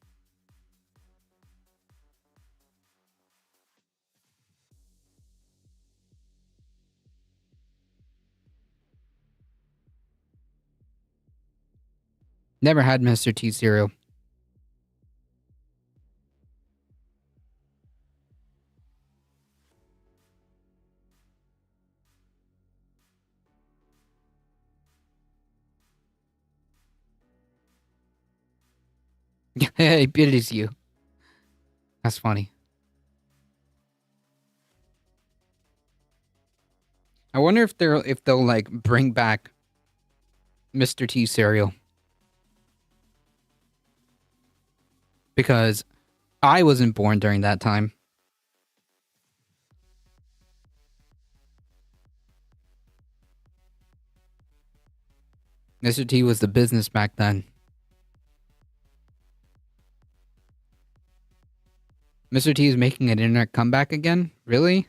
Never had Mr. T cereal. Hey, it is you. That's funny. I wonder if they'll like bring back Mr. T cereal. Because I wasn't born during that time. Mr. T was the business back then. Mr. T is making an internet comeback again? Really?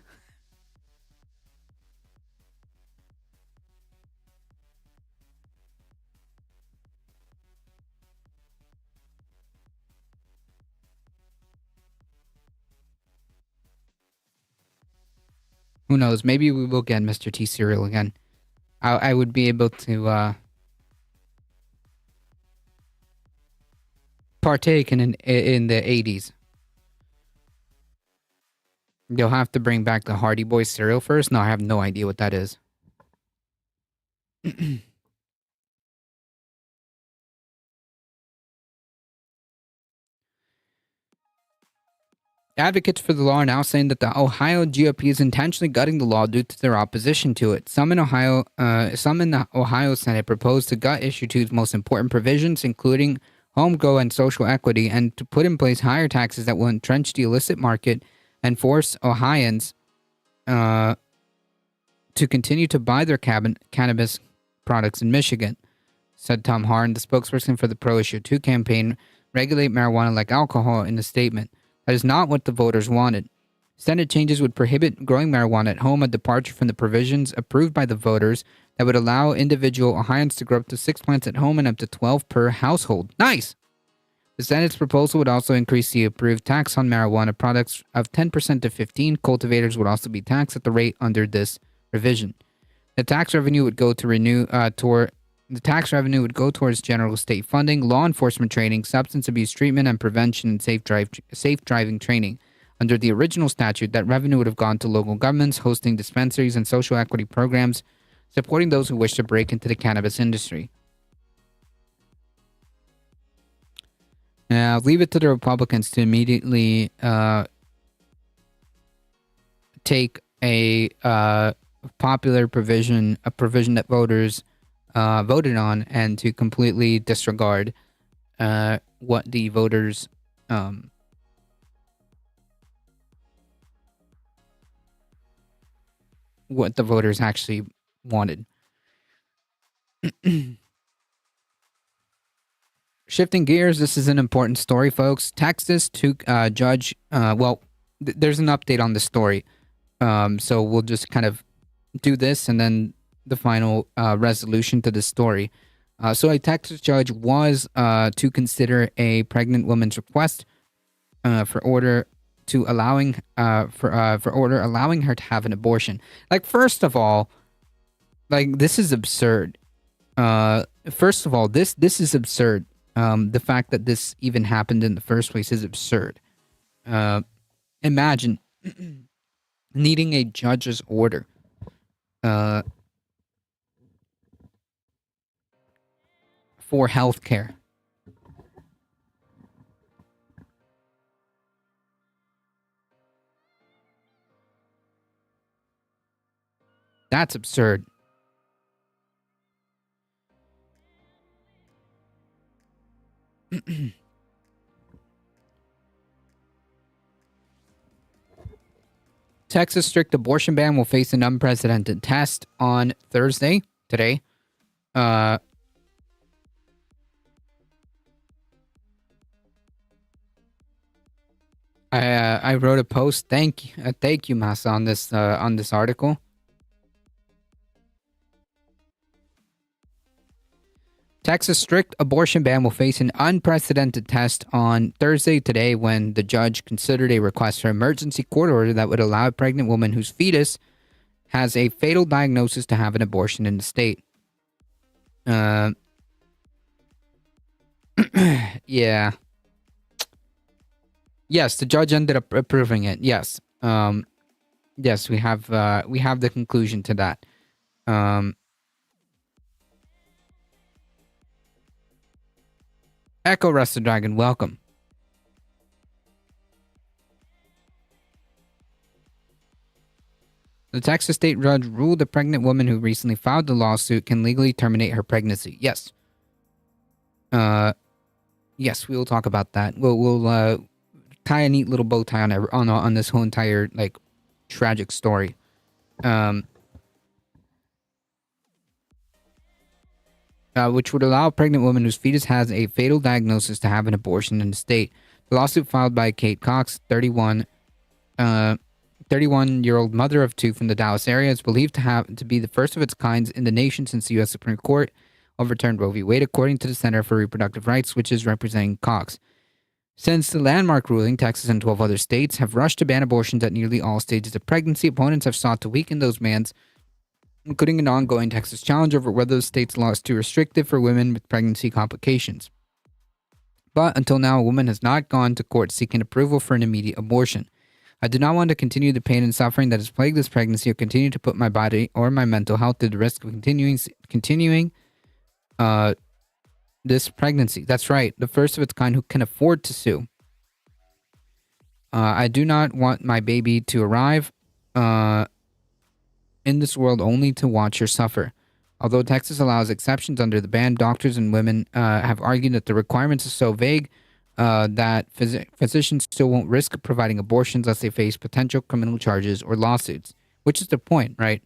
Who knows? Maybe we will get Mr. T cereal again. I would be able to partake in the 80s. You'll have to bring back the Hardy Boys cereal first. No, I have no idea what that is. Advocates for the law are now saying that the Ohio GOP is intentionally gutting the law due to their opposition to it. Some in the Ohio Senate proposed to gut Issue 2's most important provisions, including home grow and social equity, and to put in place higher taxes that will entrench the illicit market and force Ohioans to continue to buy their cannabis products in Michigan, said Tom Harn, the spokesperson for the Pro Issue 2 campaign. Regulate marijuana like alcohol in a statement. That is not what the voters wanted. Senate changes would prohibit growing marijuana at home, a departure from the provisions approved by the voters that would allow individual Ohioans to grow up to 6 plants at home and up to 12 per household. Nice! The Senate's proposal would also increase the approved tax on marijuana products of 10% to 15%. Cultivators would also be taxed at the rate under this revision. The tax revenue would go towards general state funding, law enforcement training, substance abuse treatment and prevention, and safe driving training. Under the original statute, that revenue would have gone to local governments hosting dispensaries and social equity programs, supporting those who wish to break into the cannabis industry. Now, leave it to the Republicans to immediately take a popular provision, a provision that voters voted on, and to completely disregard what the voters actually wanted. Shifting gears, this is an important story, folks. Texas judge, there's an update on the story. So we'll just kind of do this and then the final resolution to the story. So a Texas judge was to consider a pregnant woman's request for order allowing her to have an abortion. Like, first of all, like, this is absurd. This is absurd. The fact that this even happened in the first place is absurd. Imagine needing a judge's order for healthcare. That's absurd. Texas strict abortion ban will face an unprecedented test on Thursday, today. I wrote a post. Thank you, Masa, on this article. Texas strict abortion ban will face an unprecedented test on Thursday today when the judge considered a request for emergency court order that would allow a pregnant woman whose fetus has a fatal diagnosis to have an abortion in the state. Yeah. Yes, the judge ended up approving it. Yes. Yes, we have the conclusion to that. Echo Rusted Dragon, welcome. The Texas state judge ruled a pregnant woman who recently filed the lawsuit can legally terminate her pregnancy. Yes. Yes, we will talk about that. We'll tie a neat little bow tie on this whole entire like tragic story. Which would allow a pregnant woman whose fetus has a fatal diagnosis to have an abortion in the state. The lawsuit filed by Kate Cox, 31-year-old mother of two from the Dallas area, is believed to be the first of its kind in the nation since the U.S. Supreme Court overturned Roe v. Wade, according to the Center for Reproductive Rights, which is representing Cox. Since the landmark ruling, Texas and 12 other states have rushed to ban abortions at nearly all stages of pregnancy. Opponents have sought to weaken those bans, including an ongoing Texas challenge over whether the state's law is too restrictive for women with pregnancy complications. But until now, a woman has not gone to court seeking approval for an immediate abortion. I do not want to continue the pain and suffering that has plagued this pregnancy or continue to put my body or my mental health at the risk of continuing this pregnancy. That's right, the first of its kind who can afford to sue. I do not want my baby to arrive in this world only to watch her suffer. Although Texas allows exceptions under the ban, doctors and women have argued that the requirements are so vague that physicians still won't risk providing abortions unless they face potential criminal charges or lawsuits. Which is the point, right?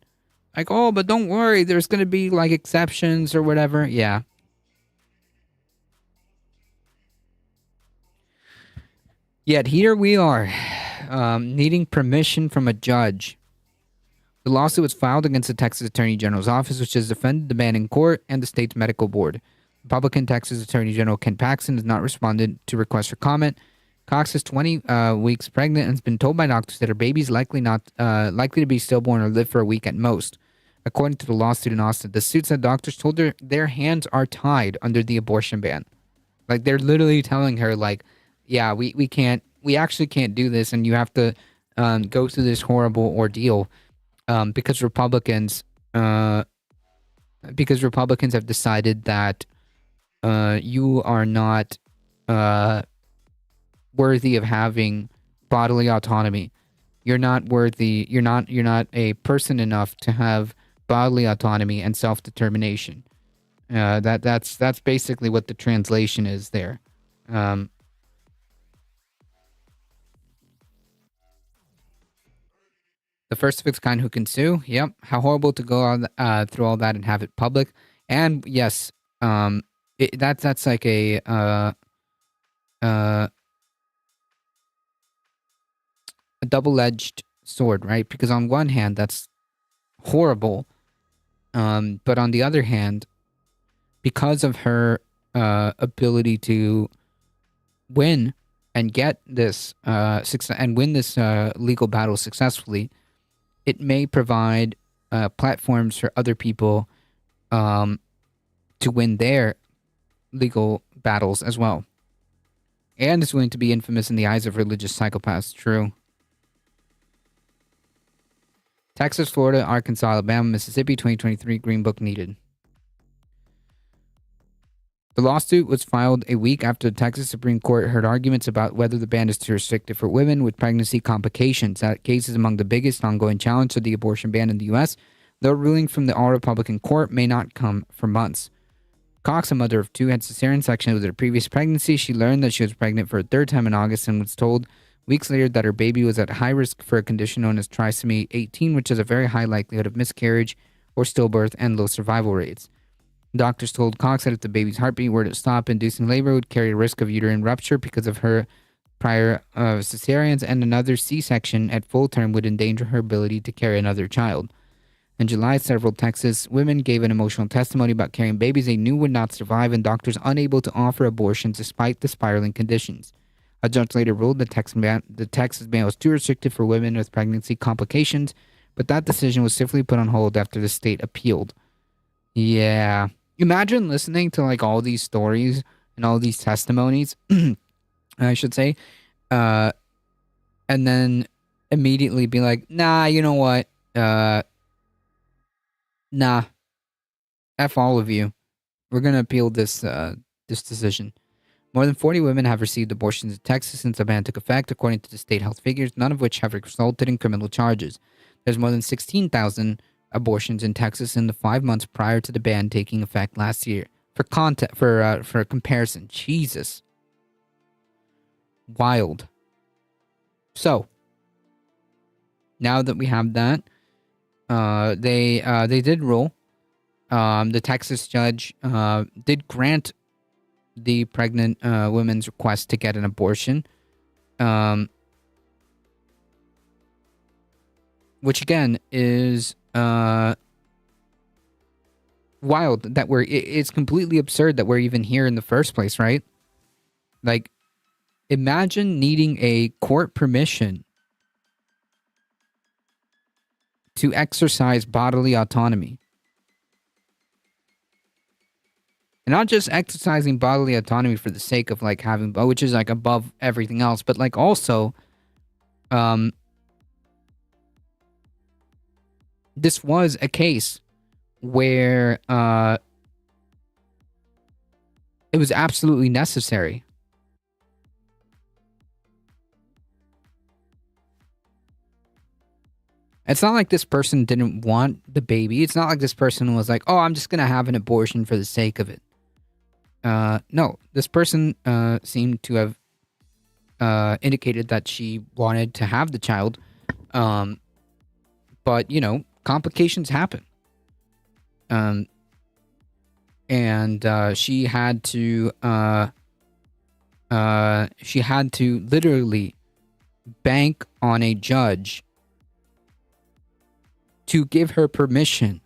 Like, oh, but don't worry, there's going to be like exceptions or whatever. Yeah. Yet here we are, needing permission from a judge. The lawsuit was filed against the Texas Attorney General's office, which has defended the ban in court, and the state's medical board. Republican Texas Attorney General Ken Paxton has not responded to requests for comment. Cox is 20 weeks pregnant and has been told by doctors that her baby is likely to be stillborn or live for a week at most. According to the lawsuit in Austin, the suit said doctors told her their hands are tied under the abortion ban. Like, they're literally telling her, like, yeah, we actually can't do this, and you have to go through this horrible ordeal because Republicans have decided that you are not worthy of having bodily autonomy. You're not worthy. You're not a person enough to have bodily autonomy and self-determination. That's basically what the translation is there. The first of its kind who can sue. Yep. How horrible to go on through all that and have it public. And yes, that's like a double-edged sword, right? Because on one hand, that's horrible, but on the other hand, because of her ability to win and get this success and win this legal battle successfully, it may provide platforms for other people to win their legal battles as well. and is willing to be infamous in the eyes of religious psychopaths. True. Texas, Florida, Arkansas, Alabama, Mississippi, 2023 Green Book needed. The lawsuit was filed a week after the Texas Supreme Court heard arguments about whether the ban is too restrictive for women with pregnancy complications. That case is among the biggest ongoing challenge to the abortion ban in the U.S., though a ruling from the all-Republican court may not come for months. Cox, a mother of two, had cesarean section with her previous pregnancy. She learned that she was pregnant for a third time in August and was told weeks later that her baby was at high risk for a condition known as trisomy 18, which has a very high likelihood of miscarriage or stillbirth and low survival rates. Doctors told Cox that if the baby's heartbeat were to stop, inducing labor would carry a risk of uterine rupture because of her prior cesareans, and another C-section at full term would endanger her ability to carry another child. In July, several Texas women gave an emotional testimony about carrying babies they knew would not survive and doctors unable to offer abortions despite the spiraling conditions. A judge later ruled the Texas ban was too restrictive for women with pregnancy complications, but that decision was swiftly put on hold after the state appealed. Yeah. Imagine listening to like all these stories and all these testimonies, I should say, and then immediately be like, nah, you know what? Nah. F all of you. We're going to appeal this decision. More than 40 women have received abortions in Texas since the ban took effect, according to the state health figures, none of which have resulted in criminal charges. There's more than 16,000 abortions in Texas in the 5 months prior to the ban taking effect last year. For comparison, Jesus. Wild. So, now that we have that, they did rule. The Texas judge did grant the pregnant women's request to get an abortion, which again is wild that it's completely absurd that we're even here in the first place, right? Like, imagine needing a court permission to exercise bodily autonomy. And not just exercising bodily autonomy for the sake of like having, which is like above everything else, but like also, this was a case where it was absolutely necessary. It's not like this person didn't want the baby. It's not like this person was like, oh, I'm just going to have an abortion for the sake of it. No, this person seemed to have indicated that she wanted to have the child. But, you know, complications happen. And she had to literally bank on a judge to give her permission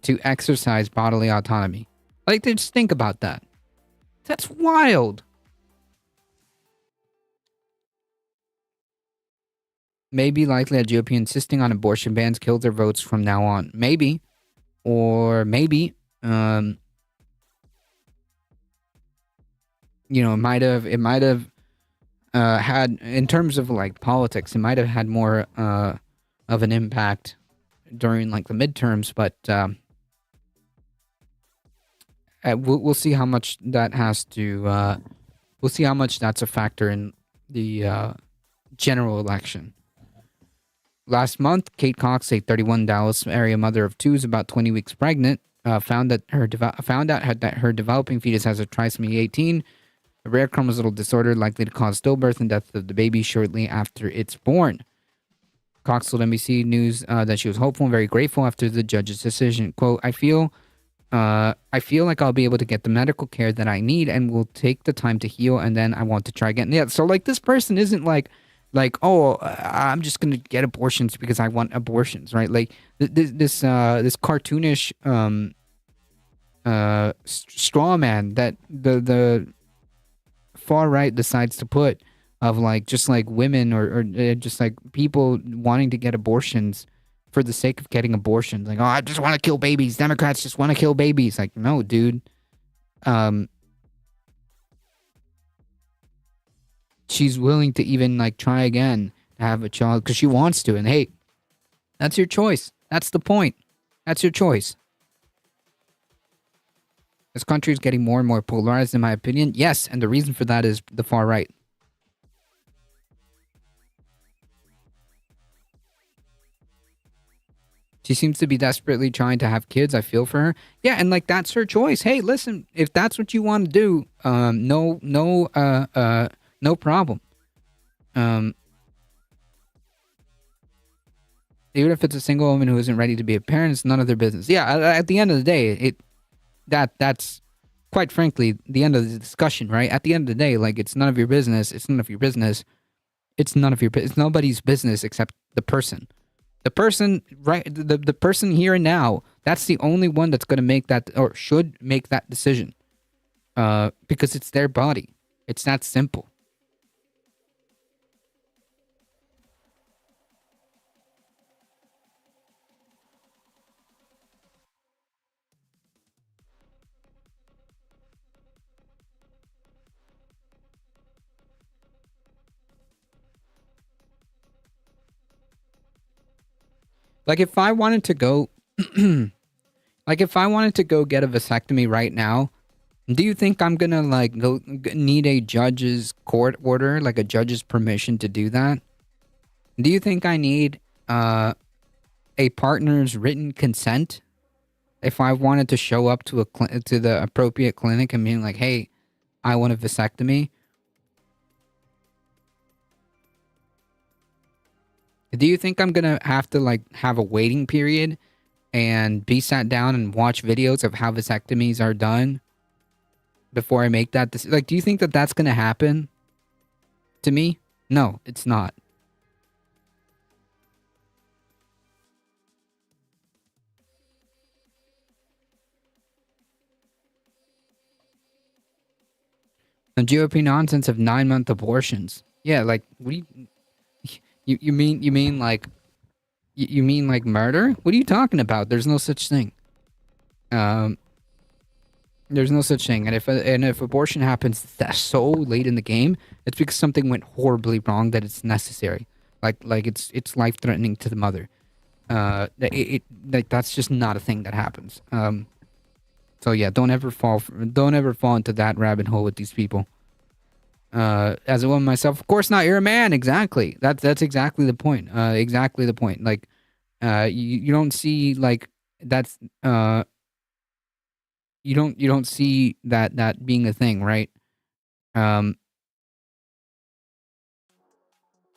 to exercise bodily autonomy. Like, just think about that. That's wild. Maybe likely a GOP insisting on abortion bans kills their votes from now on. Maybe. Or maybe, you know, it might have had, in terms of like politics, it might have had more of an impact during like the midterms, but we'll see how much that has to, we'll see how much that's a factor in the general election. Last month, Kate Cox, a 31 Dallas area mother of two, is about 20 weeks pregnant, found out that her developing fetus has a trisomy 18, a rare chromosomal disorder likely to cause stillbirth and death of the baby shortly after it's born. Cox told NBC News that she was hopeful and very grateful after the judge's decision. Quote, I feel like I'll be able to get the medical care that I need and will take the time to heal, and then I want to try again. Yeah, so like this person isn't like, oh, I'm just gonna get abortions because I want abortions, right? Like this cartoonish straw man that the far right decides to put of like just like women or just like people wanting to get abortions for the sake of getting abortions. Like, oh, I just want to kill babies. Democrats just want to kill babies. Like, no, dude. she's willing to even like try again to have a child because she wants to. And hey, that's your choice. That's the point. That's your choice. This country is getting more and more polarized, in my opinion. Yes, and the reason for that is the far right. She seems to be desperately trying to have kids. I feel for her. Yeah, and like that's her choice. Hey, listen, if that's what you want to do, no problem. Even if it's a single woman who isn't ready to be a parent, it's none of their business. Yeah, at the end of the day, that's quite frankly the end of the discussion, right? At the end of the day, like it's none of your business. It's none of your business. It's none of your. It's nobody's business except the person. The person, right? The person here and now. That's the only one that's going to make that or should make that decision, because it's their body. It's that simple. Like if I wanted to go, if I wanted to go get a vasectomy right now, do you think I'm gonna like need a judge's court order, like a judge's permission to do that? Do you think I need a partner's written consent if I wanted to show up to to the appropriate clinic and being like, hey, I want a vasectomy? Do you think I'm gonna have to like have a waiting period and be sat down and watch videos of how vasectomies are done before I make that decision? Like, do you think that that's gonna happen to me? No, it's not. The GOP nonsense of 9-month abortions. Yeah, like what do you mean like you mean like murder? What are you talking about? There's no such thing. There's no such thing. And if abortion happens that so late in the game, it's because something went horribly wrong that it's necessary. Like it's life threatening to the mother. Like that's just not a thing that happens. So yeah, don't ever fall into that rabbit hole with these people. As a woman myself, of course not. You're a man. Exactly. That's exactly the point. Exactly the point. Like, you don't see like that's you don't see that being a thing, right?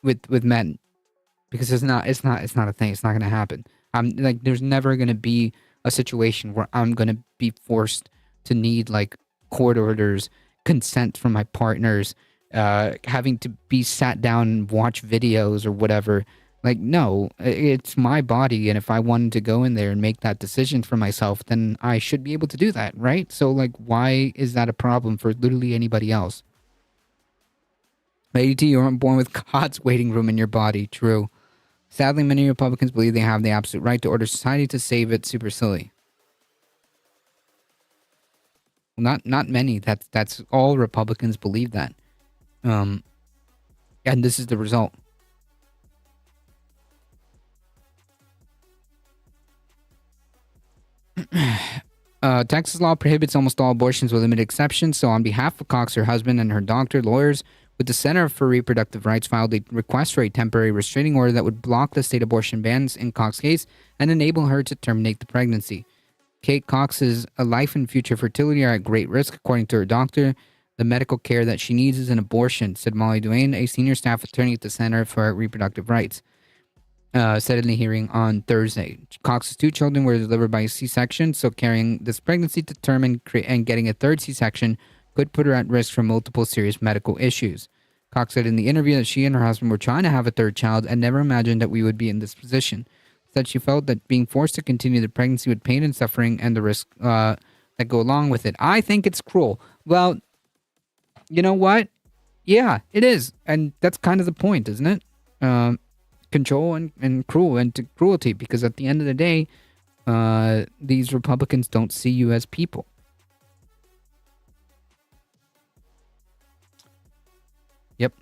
With men, because it's not a thing. It's not gonna happen. There's never gonna be a situation where I'm gonna be forced to need like court orders, consent from my partners, having to be sat down and watch videos or whatever. Like, no, it's my body, and if I wanted to go in there and make that decision for myself, then I should be able to do that, right? So, like, why is that a problem for literally anybody else? ADT, you weren't born with God's waiting room in your body. True. Sadly, many Republicans believe they have the absolute right to order society to save it. Super silly. Well, not many. That's all Republicans believe that. And this is the result. Texas law prohibits almost all abortions with limited exceptions. So on behalf of Cox, her husband, and her doctor, lawyers with the Center for Reproductive Rights filed a request for a temporary restraining order that would block the state abortion bans in Cox's case and enable her to terminate the pregnancy. Kate Cox's life and future fertility are at great risk, according to her doctor. The medical care that she needs is an abortion, said Molly Duane, a senior staff attorney at the Center for Reproductive Rights, said in the hearing on Thursday. Cox's 2 children were delivered by a C-section, so carrying this pregnancy to term and getting a third C-section could put her at risk for multiple serious medical issues. Cox said in the interview that she and her husband were trying to have a third child and never imagined that we would be in this position. Said she felt that being forced to continue the pregnancy with pain and suffering and the risk that go along with it. I think it's cruel. Well, you know what? Yeah, it is. And that's kind of the point, isn't it? Control and cruelty, because at the end of the day, these Republicans don't see you as people. Yep.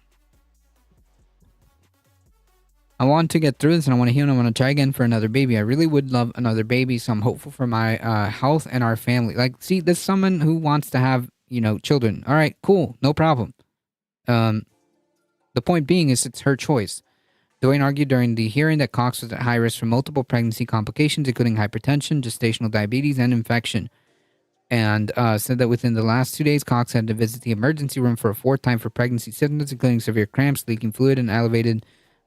I want to get through this and I want to heal and I want to try again for another baby. I really would love another baby, so I'm hopeful for my health and our family. Like, see, there's someone who wants to have, children. All right, cool, no problem. The point being is it's her choice. Dwayne argued during the hearing that Cox was at high risk for multiple pregnancy complications, including hypertension, gestational diabetes, and infection. And said that within the last 2 days, Cox had to visit the emergency room for a fourth time for pregnancy symptoms, including severe cramps, leaking fluid, and elevated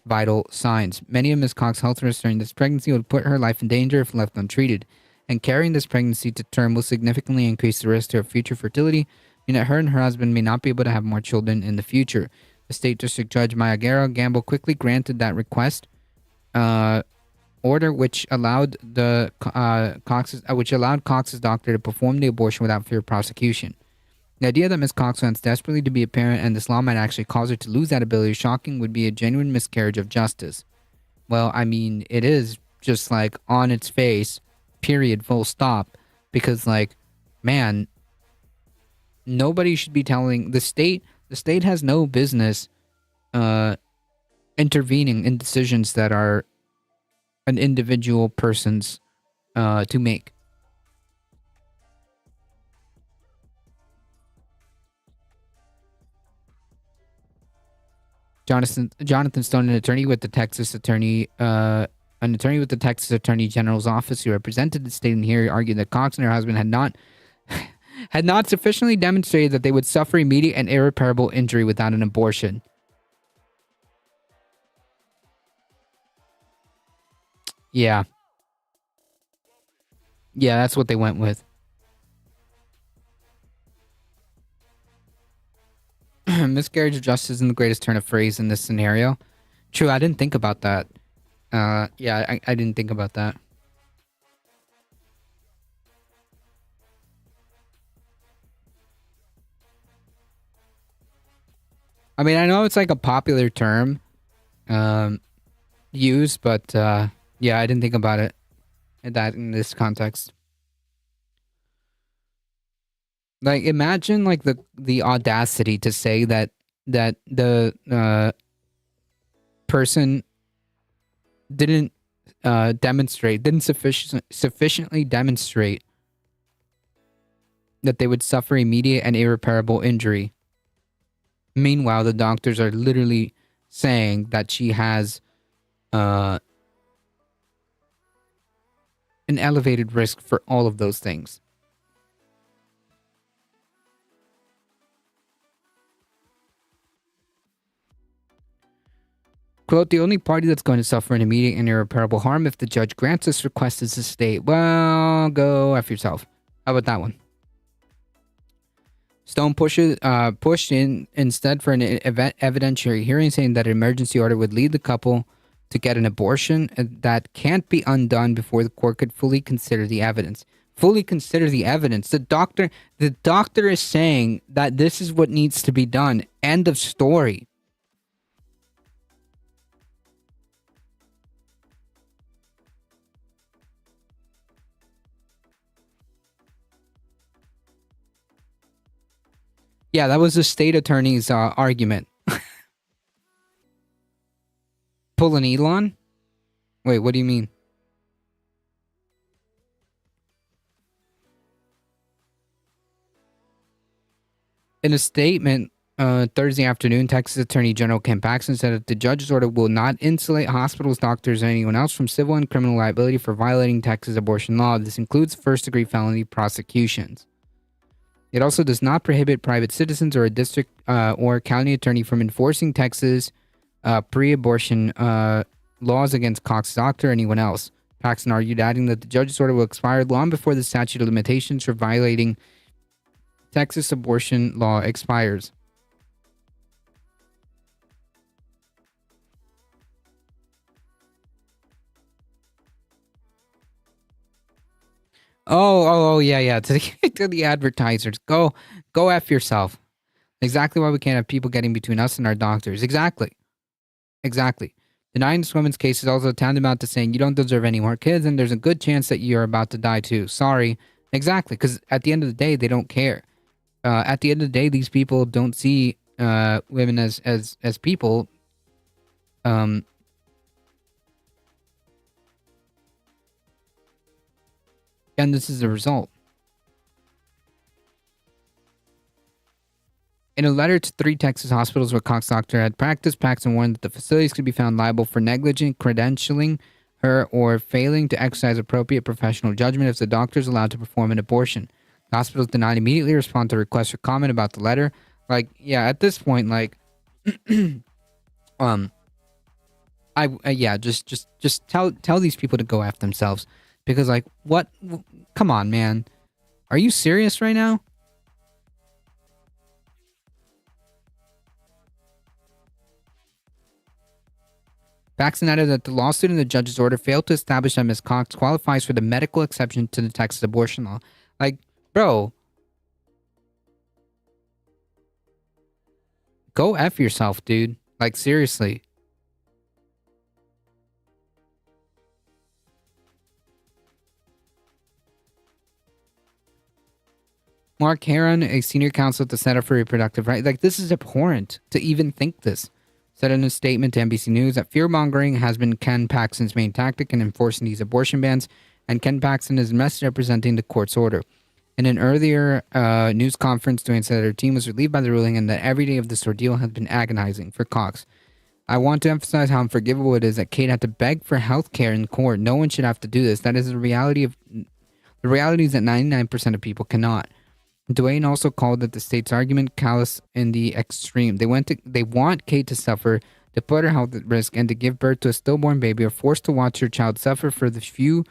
vital signs. Many of Ms. Cox's health risks during this pregnancy would put her life in danger if left untreated, and carrying this pregnancy to term will significantly increase the risk to her future fertility, meaning that her and her husband may not be able to have more children in the future. The State District Judge Maya Guerra Gamble quickly granted that request order, which allowed Cox's doctor to perform the abortion without fear of prosecution. The idea that Ms. Cox wants desperately to be a parent and this law might actually cause her to lose that ability is shocking, would be a genuine miscarriage of justice. Well, I mean, it is just like on its face, period, full stop. Because, like, man, nobody should be telling the state has no business intervening in decisions that are an individual person's to make. Jonathan Stone, an attorney with the Texas Attorney General's office who represented the state in here, argued that Cox and her husband had not sufficiently demonstrated that they would suffer immediate and irreparable injury without an abortion. Yeah. Yeah, that's what they went with. Miscarriage of justice isn't the greatest turn of phrase in this scenario. True, I didn't think about that. Yeah, I didn't think about that. I mean, I know it's like a popular term used, but yeah, I didn't think about it in this context. Like, imagine like the audacity to say that the person didn't sufficiently demonstrate that they would suffer immediate and irreparable injury. Meanwhile, the doctors are literally saying that she has an elevated risk for all of those things. Quote, the only party that's going to suffer an immediate and irreparable harm if the judge grants this request is the state. Well, go F yourself. How about that one? Stone pushed in instead for an evidentiary hearing, saying that an emergency order would lead the couple to get an abortion that can't be undone before the court could fully consider the evidence. Fully consider the evidence. The doctor is saying that this is what needs to be done. End of story. Yeah, that was the state attorney's argument. Pull an Elon? Wait, what do you mean? In a statement Thursday afternoon, Texas Attorney General Ken Paxton said that the judge's order will not insulate hospitals, doctors, or anyone else from civil and criminal liability for violating Texas abortion law. This includes first-degree felony prosecutions. It also does not prohibit private citizens or a district or county attorney from enforcing Texas pre-abortion laws against Cox's doctor or anyone else. Paxton argued, adding that the judge's order will expire long before the statute of limitations for violating Texas abortion law expires. Oh, yeah. To the advertisers. Go F yourself. Exactly why we can't have people getting between us and our doctors. Exactly. Denying this woman's case is also tantamount to saying you don't deserve any more kids and there's a good chance that you're about to die too. Sorry. Exactly, because at the end of the day, they don't care. At the end of the day, these people don't see women as people. And this is the result. In a letter to 3 Texas hospitals where Cox doctor had practiced, Paxton warned that the facilities could be found liable for negligent credentialing her or failing to exercise appropriate professional judgment if the doctor is allowed to perform an abortion. The hospitals did not immediately respond to requests for comment about the letter. Like, yeah, at this point, like, just tell these people to go after themselves, because, like, what? Come on, man, are you serious right now? Paxton added that the lawsuit and the judge's order failed to establish that Ms. Cox qualifies for the medical exception to the Texas abortion law. Like, bro, go F yourself, dude. Like, seriously. Mark Heron, a senior counsel at the Center for Reproductive Rights, like, this is abhorrent to even think this, said in a statement to NBC News that fear-mongering has been Ken Paxton's main tactic in enforcing these abortion bans, and Ken Paxton is misrepresenting the court's order. In an earlier news conference, Duane said her team was relieved by the ruling and that every day of this ordeal has been agonizing for Cox. I want to emphasize how unforgivable it is that Kate had to beg for health care in court. No one should have to do this. That is the reality is that 99% of people cannot. Duane also called that the state's argument callous in the extreme. They want Kate to suffer, to put her health at risk, and to give birth to a stillborn baby, or forced to watch her child suffer for the few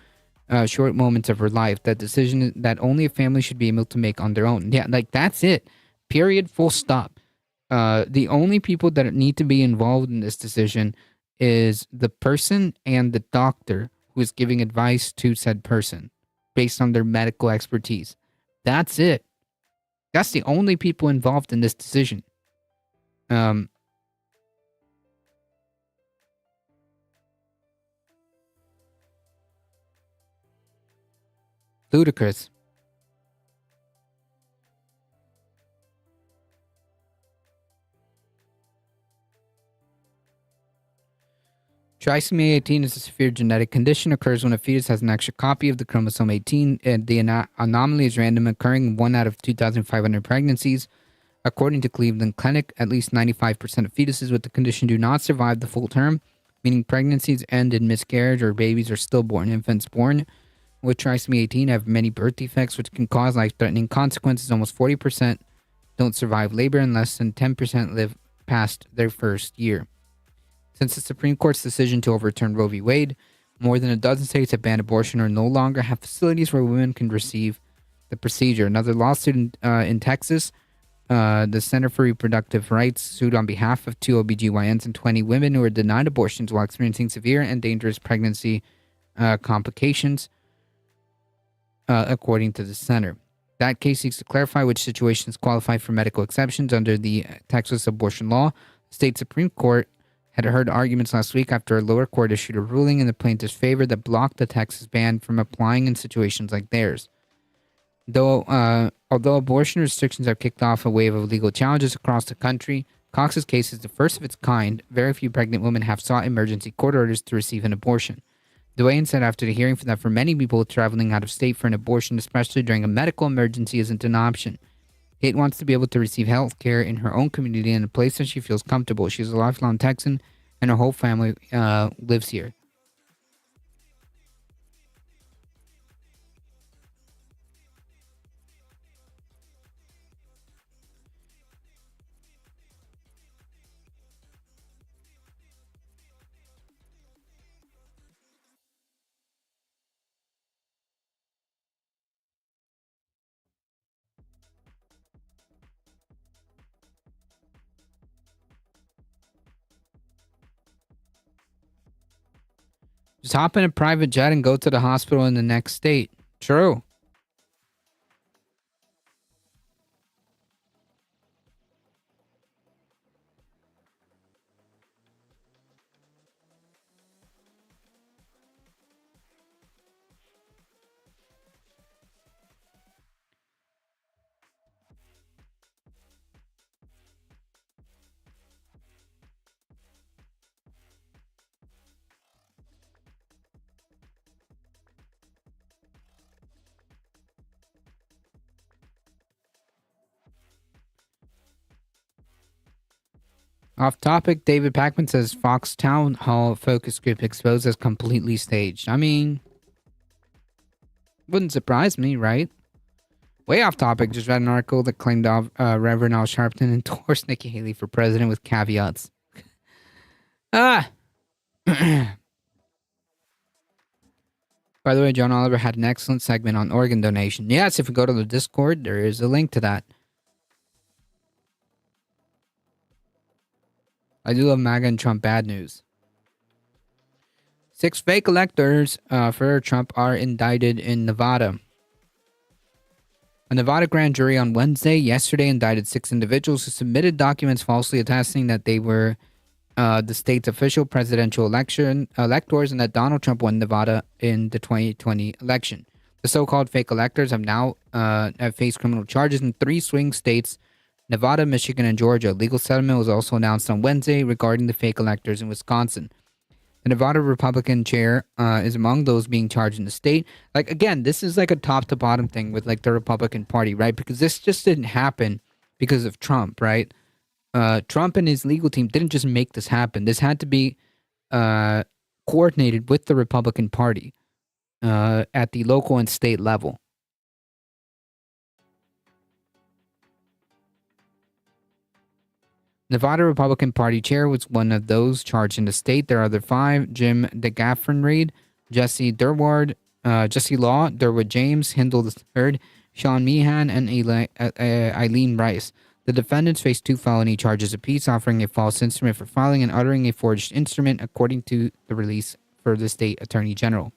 short moments of her life. That decision that only a family should be able to make on their own. Yeah, like, that's it. Period. Full stop. The only people that need to be involved in this decision is the person and the doctor who is giving advice to said person based on their medical expertise. That's it. That's the only people involved in this decision. Ludicrous. Trisomy 18 is a severe genetic condition. Occurs when a fetus has an extra copy of the chromosome 18, and the anomaly is random, occurring in 1 out of 2,500 pregnancies. According to Cleveland Clinic, at least 95% of fetuses with the condition do not survive the full term, meaning pregnancies end in miscarriage or babies are stillborn. Infants born with trisomy 18 have many birth defects, which can cause life-threatening consequences. Almost 40% don't survive labor, and less than 10% live past their first year. Since the Supreme Court's decision to overturn Roe v. Wade, more than a dozen states have banned abortion or no longer have facilities where women can receive the procedure. Another lawsuit in Texas, the Center for Reproductive Rights sued on behalf of 2 OBGYNs and 20 women who were denied abortions while experiencing severe and dangerous pregnancy complications, according to the center. That case seeks to clarify which situations qualify for medical exceptions under the Texas abortion law. The state Supreme Court had heard arguments last week after a lower court issued a ruling in the plaintiff's favor that blocked the Texas ban from applying in situations like theirs. Although abortion restrictions have kicked off a wave of legal challenges across the country, Cox's case is the first of its kind. Very few pregnant women have sought emergency court orders to receive an abortion. Duane said after the hearing that for many people, traveling out of state for an abortion, especially during a medical emergency, isn't an option. Kate wants to be able to receive health care in her own community in a place that she feels comfortable. She's a lifelong Texan, and her whole family lives here. Just hop in a private jet and go to the hospital in the next state. True. Off topic, David Pakman says Fox Town Hall focus group exposed as completely staged. I mean, wouldn't surprise me, right? Way off topic, just read an article that claimed Reverend Al Sharpton endorsed Nikki Haley for president with caveats. By the way, John Oliver had an excellent segment on organ donation. Yes, if you go to the Discord, there is a link to that. I do love MAGA and Trump bad news. 6 fake electors for Trump are indicted in Nevada. A Nevada grand jury on yesterday indicted 6 individuals who submitted documents falsely attesting that they were the state's official presidential electors and that Donald Trump won Nevada in the 2020 election. The so-called fake electors have now faced criminal charges in 3 swing states, Nevada, Michigan, and Georgia. A legal settlement was also announced on Wednesday regarding the fake electors in Wisconsin. The Nevada Republican chair is among those being charged in the state. Like, again, this is like a top-to-bottom thing with, like, the Republican Party, right? Because this just didn't happen because of Trump, right? Trump and his legal team didn't just make this happen. This had to be coordinated with the Republican Party at the local and state level. Nevada Republican Party chair was one of those charged in the state. There are the 5: Jim DeGaffron-Reed, Jesse Durward, Jesse Law, Durwood James, Hindle III, Sean Meehan, and Eileen Rice. The defendants face 2 felony charges apiece, offering a false instrument for filing and uttering a forged instrument, according to the release for the state attorney general.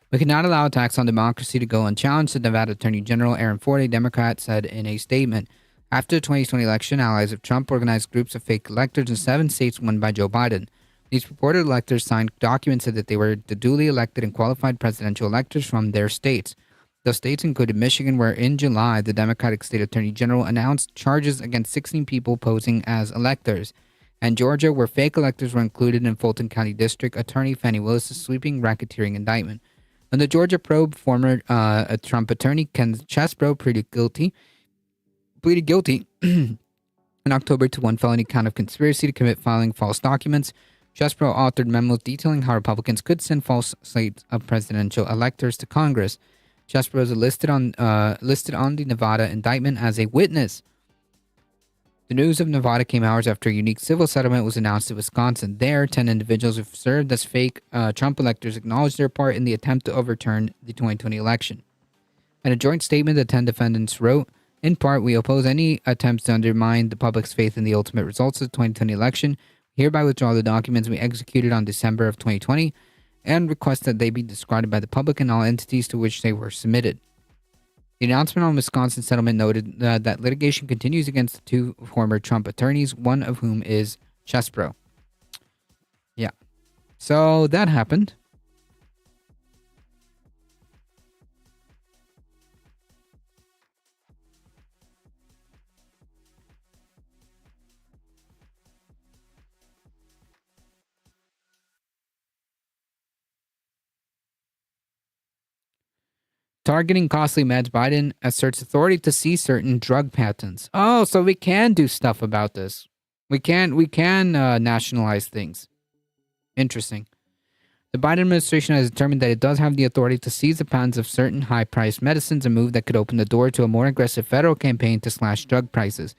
We cannot allow attacks on democracy to go unchallenged, said Nevada Attorney General Aaron Ford, a Democrat, said in a statement. After the 2020 election, allies of Trump organized groups of fake electors in 7 states won by Joe Biden. These purported electors signed documents that they were the duly elected and qualified presidential electors from their states. Those states included Michigan, where in July, the Democratic State Attorney General announced charges against 16 people posing as electors, and Georgia, where fake electors were included in Fulton County District Attorney Fani Willis' sweeping racketeering indictment. On the Georgia probe, former Trump attorney Ken Chesebro pleaded guilty in October to 1 felony count of conspiracy to commit filing false documents. Chesebro authored memos detailing how Republicans could send false slates of presidential electors to Congress. Chesebro is listed on the Nevada indictment as a witness. The news of Nevada came hours after a unique civil settlement was announced in Wisconsin. There, 10 individuals who served as fake Trump electors acknowledged their part in the attempt to overturn the 2020 election. In a joint statement, the 10 defendants wrote, in part, we oppose any attempts to undermine the public's faith in the ultimate results of the 2020 election. We hereby withdraw the documents we executed on December of 2020 and request that they be discarded by the public and all entities to which they were submitted. The announcement on Wisconsin settlement noted that litigation continues against the 2 former Trump attorneys, one of whom is Chesebro. Yeah. So that happened. Targeting costly meds, Biden asserts authority to seize certain drug patents. Oh, so we can do stuff about this. We can nationalize things. Interesting. The Biden administration has determined that it does have the authority to seize the patents of certain high-priced medicines, a move that could open the door to a more aggressive federal campaign to slash drug prices.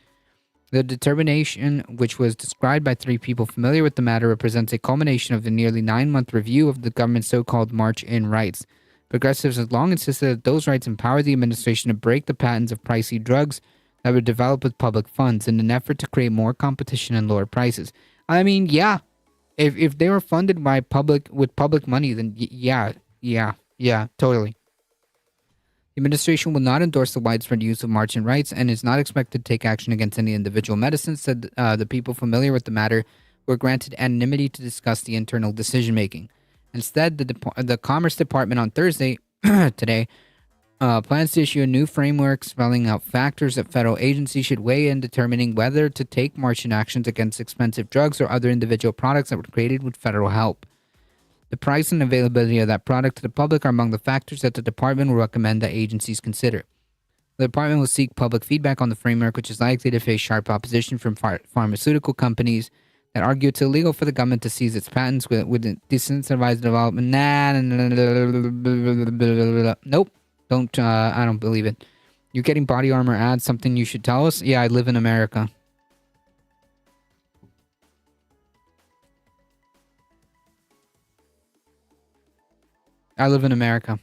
The determination, which was described by 3 people familiar with the matter, represents a culmination of the nearly 9-month review of the government's so-called March In rights. Progressives have long insisted that those rights empower the administration to break the patents of pricey drugs that were developed with public funds in an effort to create more competition and lower prices. I mean, yeah, if they were funded by public money, then yeah, totally. The administration will not endorse the widespread use of March In rights and is not expected to take action against any individual medicines, said the people familiar with the matter were granted anonymity to discuss the internal decision-making. Instead, the Commerce Department on Thursday, today, plans to issue a new framework spelling out factors that federal agencies should weigh in determining whether to take March In actions against expensive drugs or other individual products that were created with federal help. The price and availability of that product to the public are among the factors that the department will recommend that agencies consider. The department will seek public feedback on the framework, which is likely to face sharp opposition from pharmaceutical companies that argue it's illegal for the government to seize its patents with decentralized development. Nope. Don't. I don't believe it. You're getting body armor ads. Something you should tell us? Yeah, I live in America. I live in America.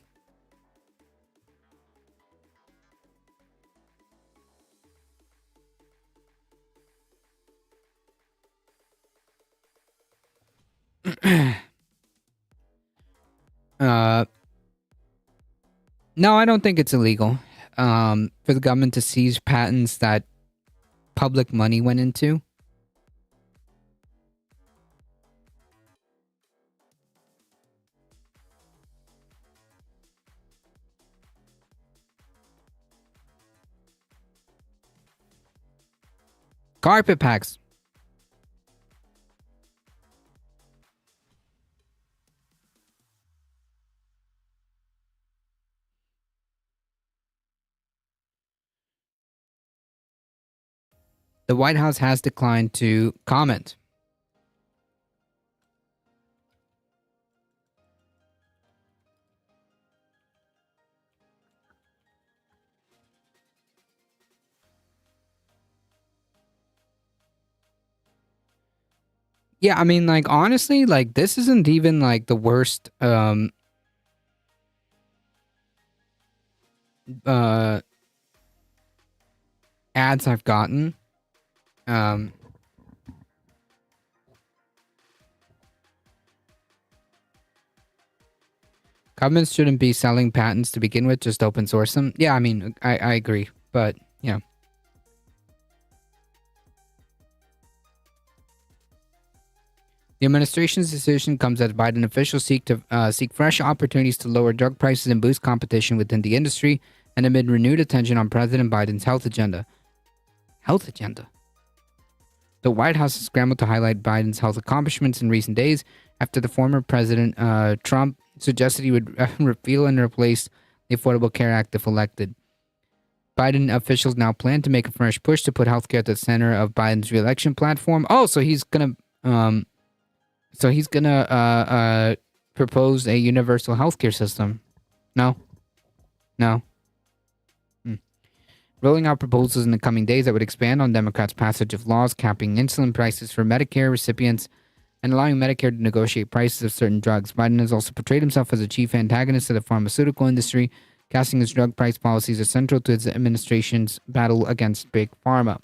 No, I don't think it's illegal for the government to seize patents that public money went into. Carpet packs. The White House has declined to comment. Yeah, I mean, like, honestly, like, this isn't even, like, the worst, ads I've gotten. Governments shouldn't be selling patents to begin with, just open source them. Yeah, I mean, I agree, but, yeah. The administration's decision comes as Biden officials seek fresh opportunities to lower drug prices and boost competition within the industry, and amid renewed attention on President Biden's health agenda. Health agenda? The White House has scrambled to highlight Biden's health accomplishments in recent days after the former President Trump suggested he would repeal and replace the Affordable Care Act if elected. Biden officials now plan to make a fresh push to put healthcare at the center of Biden's re-election platform. Oh, so he's gonna propose a universal healthcare system. No. Rolling out proposals in the coming days that would expand on Democrats' passage of laws capping insulin prices for Medicare recipients and allowing Medicare to negotiate prices of certain drugs. Biden has also portrayed himself as a chief antagonist of the pharmaceutical industry, casting his drug price policies as central to his administration's battle against Big Pharma.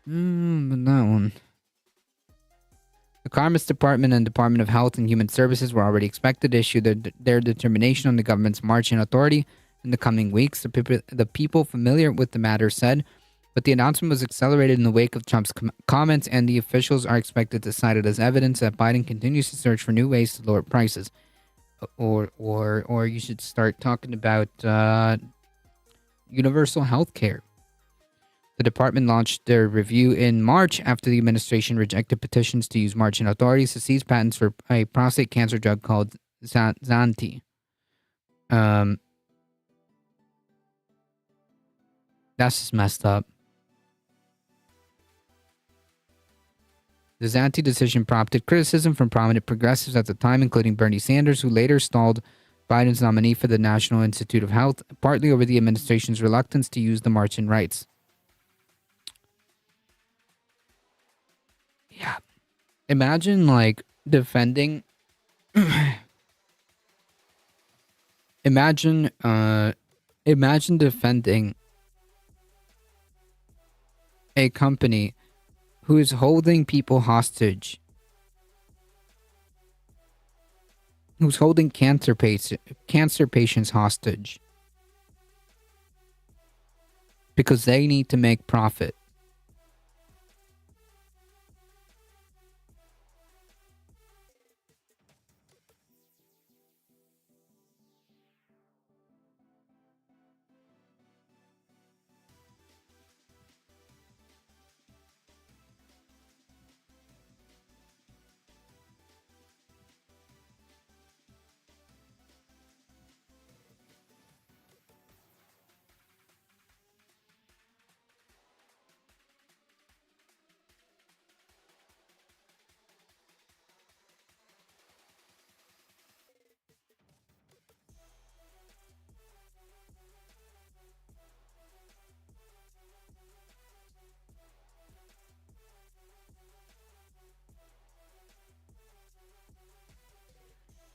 But that one. The Commerce Department and Department of Health and Human Services were already expected to issue their determination on the government's marching authority in the coming weeks, the people familiar with the matter said, but the announcement was accelerated in the wake of Trump's comments, and the officials are expected to cite it as evidence that Biden continues to search for new ways to lower prices. Or you should start talking about universal health care. The department launched their review in March after the administration rejected petitions to use marching authorities to seize patents for a prostate cancer drug called Zanti. That's just messed up. The Zanti decision prompted criticism from prominent progressives at the time, including Bernie Sanders, who later stalled Biden's nominee for the National Institute of Health, partly over the administration's reluctance to use the march-in rights. Yeah. Imagine, like, defending... Imagine defending a company who is holding people hostage, who's holding cancer patients hostage because they need to make profit.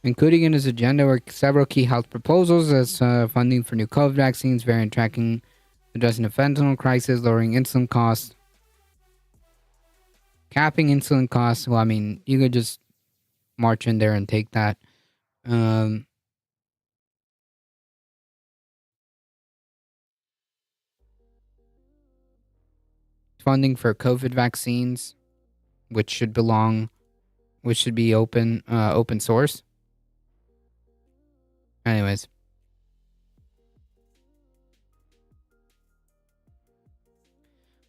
Including in his agenda were several key health proposals as funding for new COVID vaccines, variant tracking, addressing the fentanyl crisis, lowering insulin costs, capping insulin costs. Well, I mean, you could just march in there and take that. Funding for COVID vaccines, which should be open source. Anyways.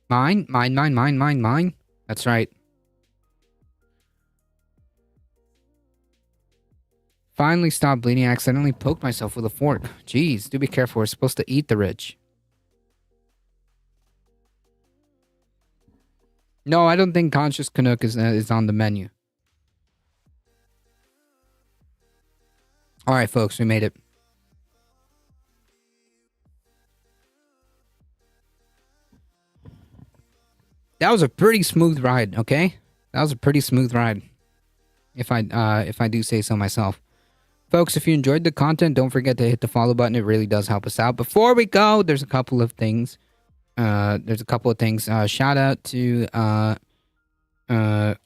Mine. That's right. Finally stopped bleeding. I accidentally poked myself with a fork. Jeez, do be careful. We're supposed to eat the rich. No, I don't think Conscious Canuck is on the menu. Alright, folks, we made it. That was a pretty smooth ride, okay? That was a pretty smooth ride. If I do say so myself. Folks, if you enjoyed the content, don't forget to hit the follow button. It really does help us out. Before we go, there's a couple of things. Shout out to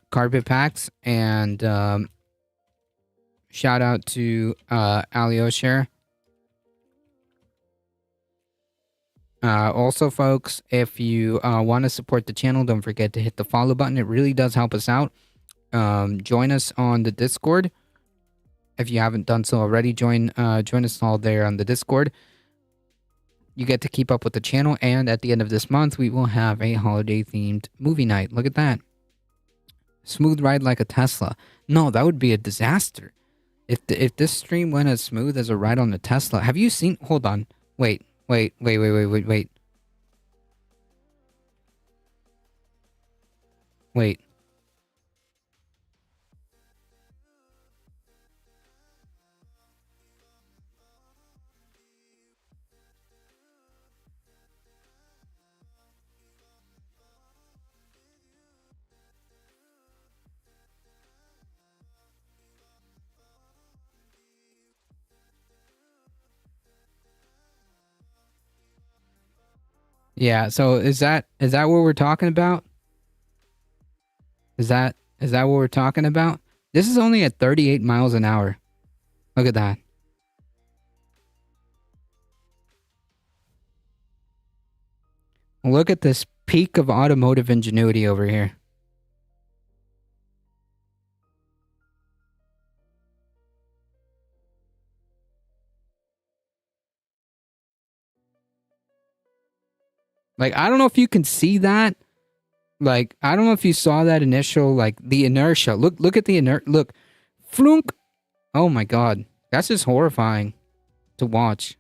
Carpet Packs and shout out to Alyosher. Also, folks, if you want to support the channel, don't forget to hit the follow button. It really does help us out. Join us on the Discord. If you haven't done so already, join us all there on the Discord. You get to keep up with the channel, and at the end of this month, we will have a holiday-themed movie night. Look at that. Smooth ride like a Tesla. No, that would be a disaster. If this stream went as smooth as a ride on a Tesla. Have you seen... Hold on. Wait. Wait. Yeah, so is that what we're talking about? Is that what we're talking about? This is only at 38 miles an hour. Look at that. Look at this peak of automotive ingenuity over here. Like, I don't know if you can see that. Like, I don't know if you saw that initial, like, the inertia. Look at the look. Flunk. Oh my god. That's just horrifying to watch.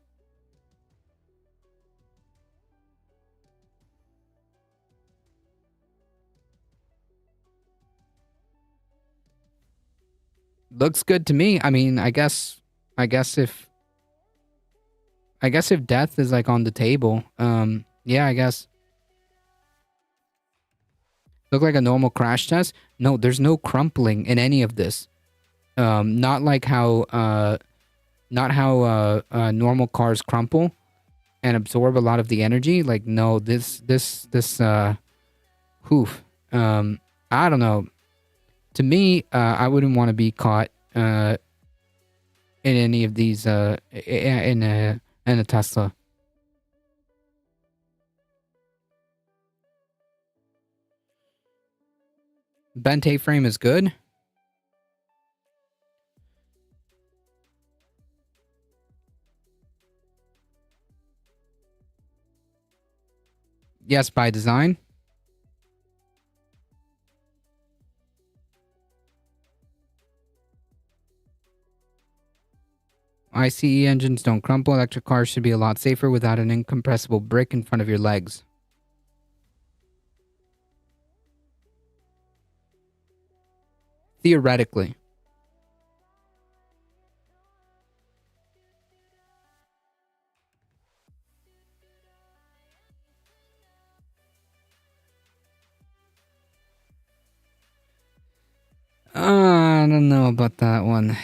Looks good to me. I mean, I guess if death is like on the table, yeah, I guess. Look like a normal crash test? No, there's no crumpling in any of this. Not like how normal cars crumple and absorb a lot of the energy. Like, no, this I don't know. To me, I wouldn't want to be caught in any of these in a Tesla. Bent A-frame is good. Yes, by design. ICE engines don't crumple. Electric cars should be a lot safer without an incompressible brick in front of your legs. Theoretically. I don't know about that one.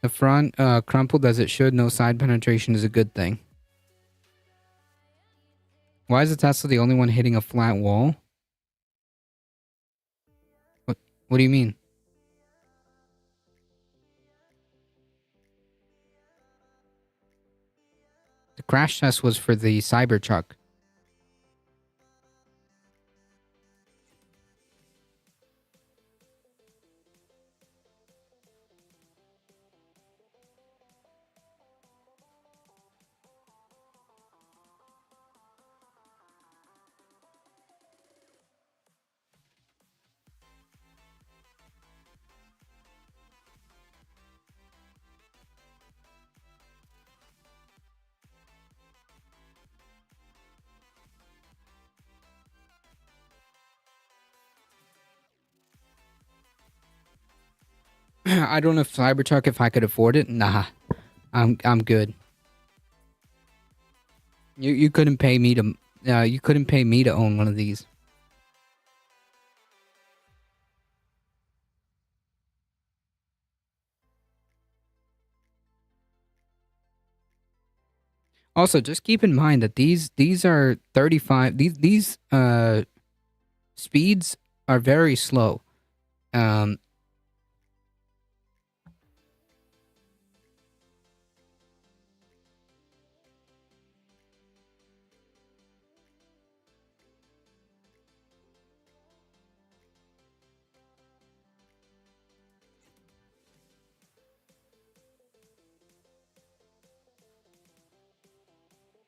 The front crumpled as it should. No side penetration is a good thing. Why is the Tesla the only one hitting a flat wall? What do you mean? The crash test was for the Cybertruck. I don't know if Cybertruck, if I could afford it. Nah, I'm good. You couldn't pay me to own one of these. Also, just keep in mind that these are 35. These speeds are very slow.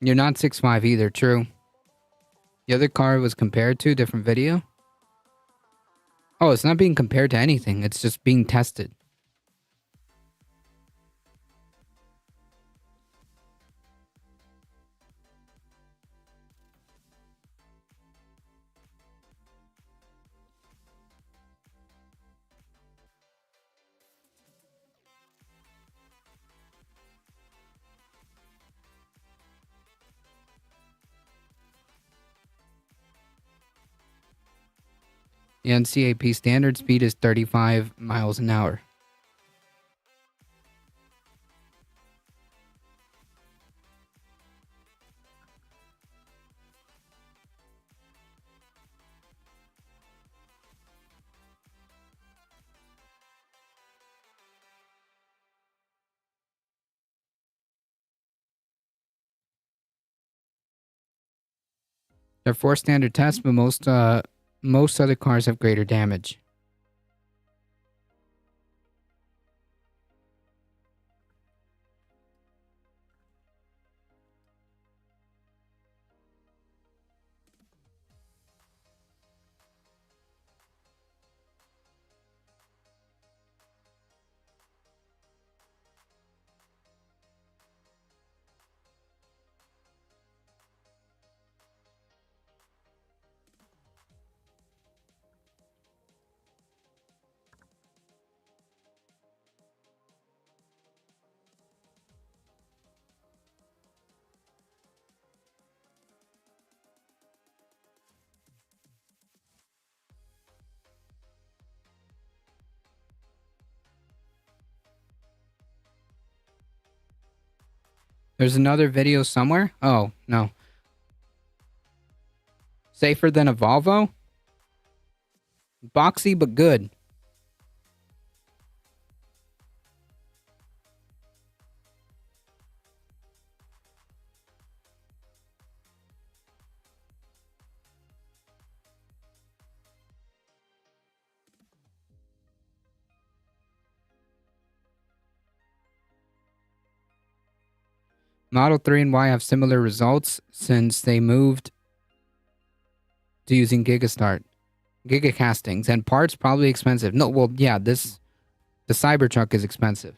You're not 6'5" either, true. The other car was compared to, different video? Oh, it's not being compared to anything. It's just being tested. The NCAP standard speed is 35 miles an hour. They're 4 standard tests, but most other cars have greater damage. There's another video somewhere? Oh, no. Safer than a Volvo? Boxy, but good. Model 3 and Y have similar results since they moved to using Gigastart. Gigacastings. And parts probably expensive. No, well, yeah, the Cybertruck is expensive.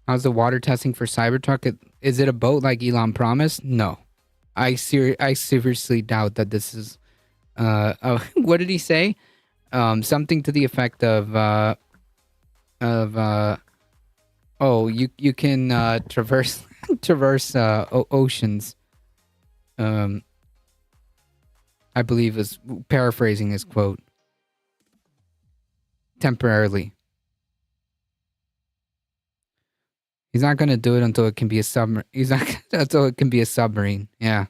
How's the water testing for Cybertruck? Is it a boat like Elon promised? No. I seriously doubt that this is... what did he say? something to the effect of oh, you can traverse oceans. I believe is paraphrasing his quote. Temporarily. He's not gonna do it until it can be a submarine. He's not until it can be a submarine. Yeah.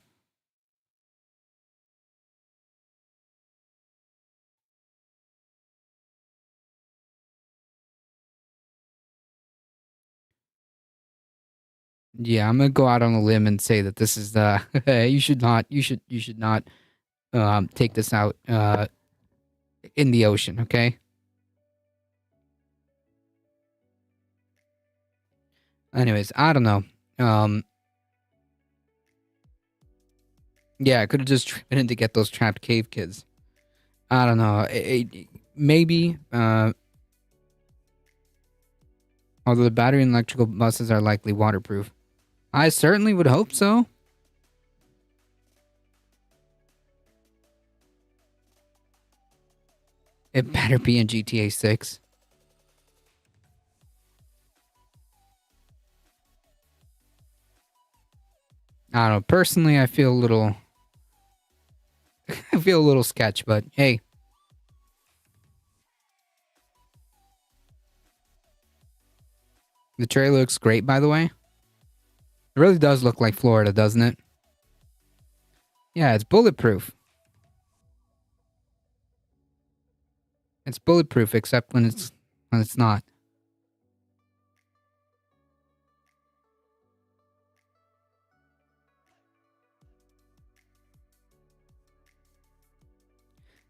Yeah, I'm gonna go out on a limb and say that this is the you should not take this out in the ocean, okay? Anyways, I don't know. Yeah, I could have just driven in to get those trapped cave kids. I don't know. Maybe although the battery and electrical buses are likely waterproof. I certainly would hope so. It better be in GTA 6. I don't know. Personally, I feel a little... I feel a little sketch, but hey. The trailer looks great, by the way. It really does look like Florida, doesn't it? Yeah, it's bulletproof. It's bulletproof, except when it's not.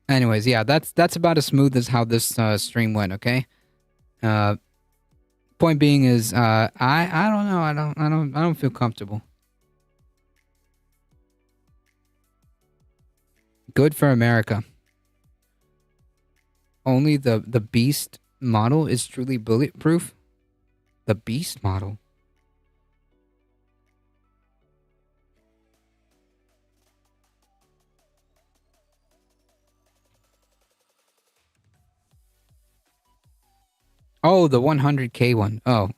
Anyways, yeah, that's about as smooth as how this stream went. Okay. Point being is, I don't know. I don't feel comfortable. Good for America. Only the Beast model is truly bulletproof. The Beast model. Oh, the 100K one. Oh.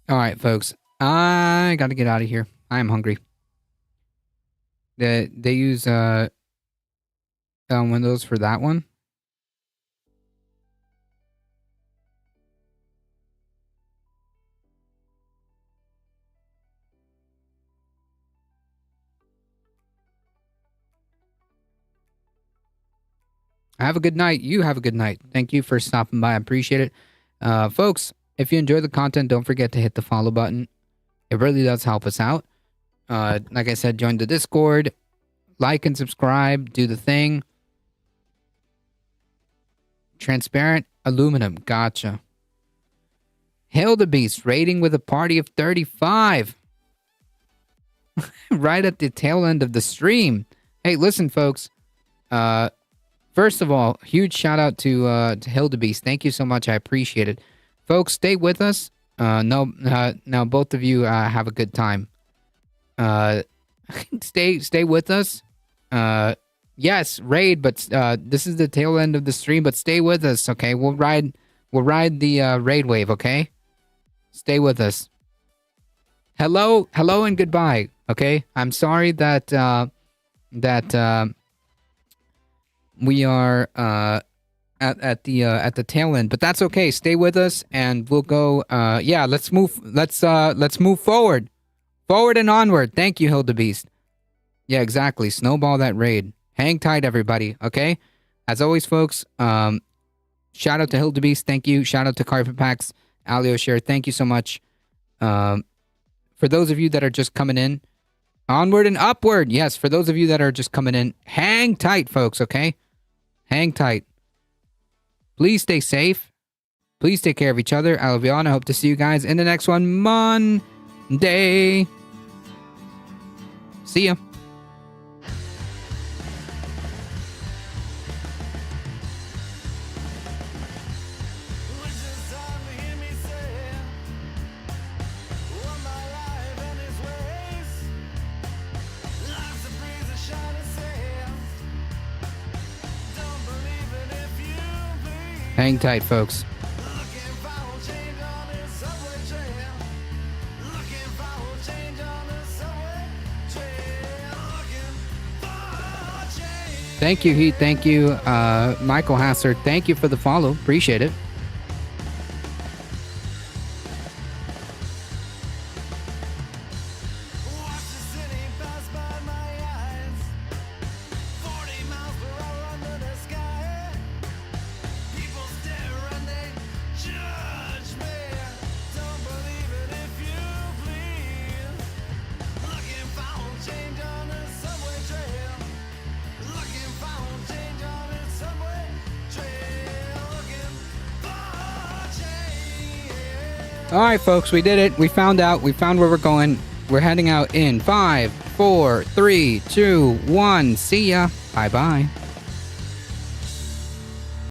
All right, folks. I got to get out of here. I am hungry. They use Windows for that one. Have a good night. You have a good night. Thank you for stopping by. I appreciate it. Folks, if you enjoy the content, don't forget to hit the follow button. It really does help us out. Like I said, join the Discord. Like and subscribe. Do the thing. Transparent aluminum. Gotcha. Hail the Beast. Rating with a party of 35. Right at the tail end of the stream. Hey, listen, folks. First of all, huge shout out to Hildebeest. Thank you so much. I appreciate it. Folks, stay with us. Now both of you have a good time. Stay with us. Yes, raid, but this is the tail end of the stream, but stay with us, okay? We'll ride the raid wave, okay? Stay with us. Hello and goodbye, okay? I'm sorry that we are at the tail end, but that's okay. Stay with us, and we'll go. Yeah, let's move forward and onward. Thank you, Hildebeest. Yeah, exactly. Snowball that raid. Hang tight, everybody. Okay. As always, folks. Shout out to Hildebeest. Thank you. Shout out to Carpet Packs, Alio Share. Thank you so much. For those of you that are just coming in, onward and upward. Yes, for those of you that are just coming in, hang tight, folks. Okay. Hang tight. Please stay safe. Please take care of each other. I love you all, and I hope to see you guys in the next one Monday. See ya. Hang tight, folks. Thank you, Heat. Thank you, Michael Hassard. Thank you for the follow. Appreciate it. All right, folks, we did it. We found out. We found where we're going. We're heading out in 5, 4, 3, 2, 1. See ya. Bye-bye.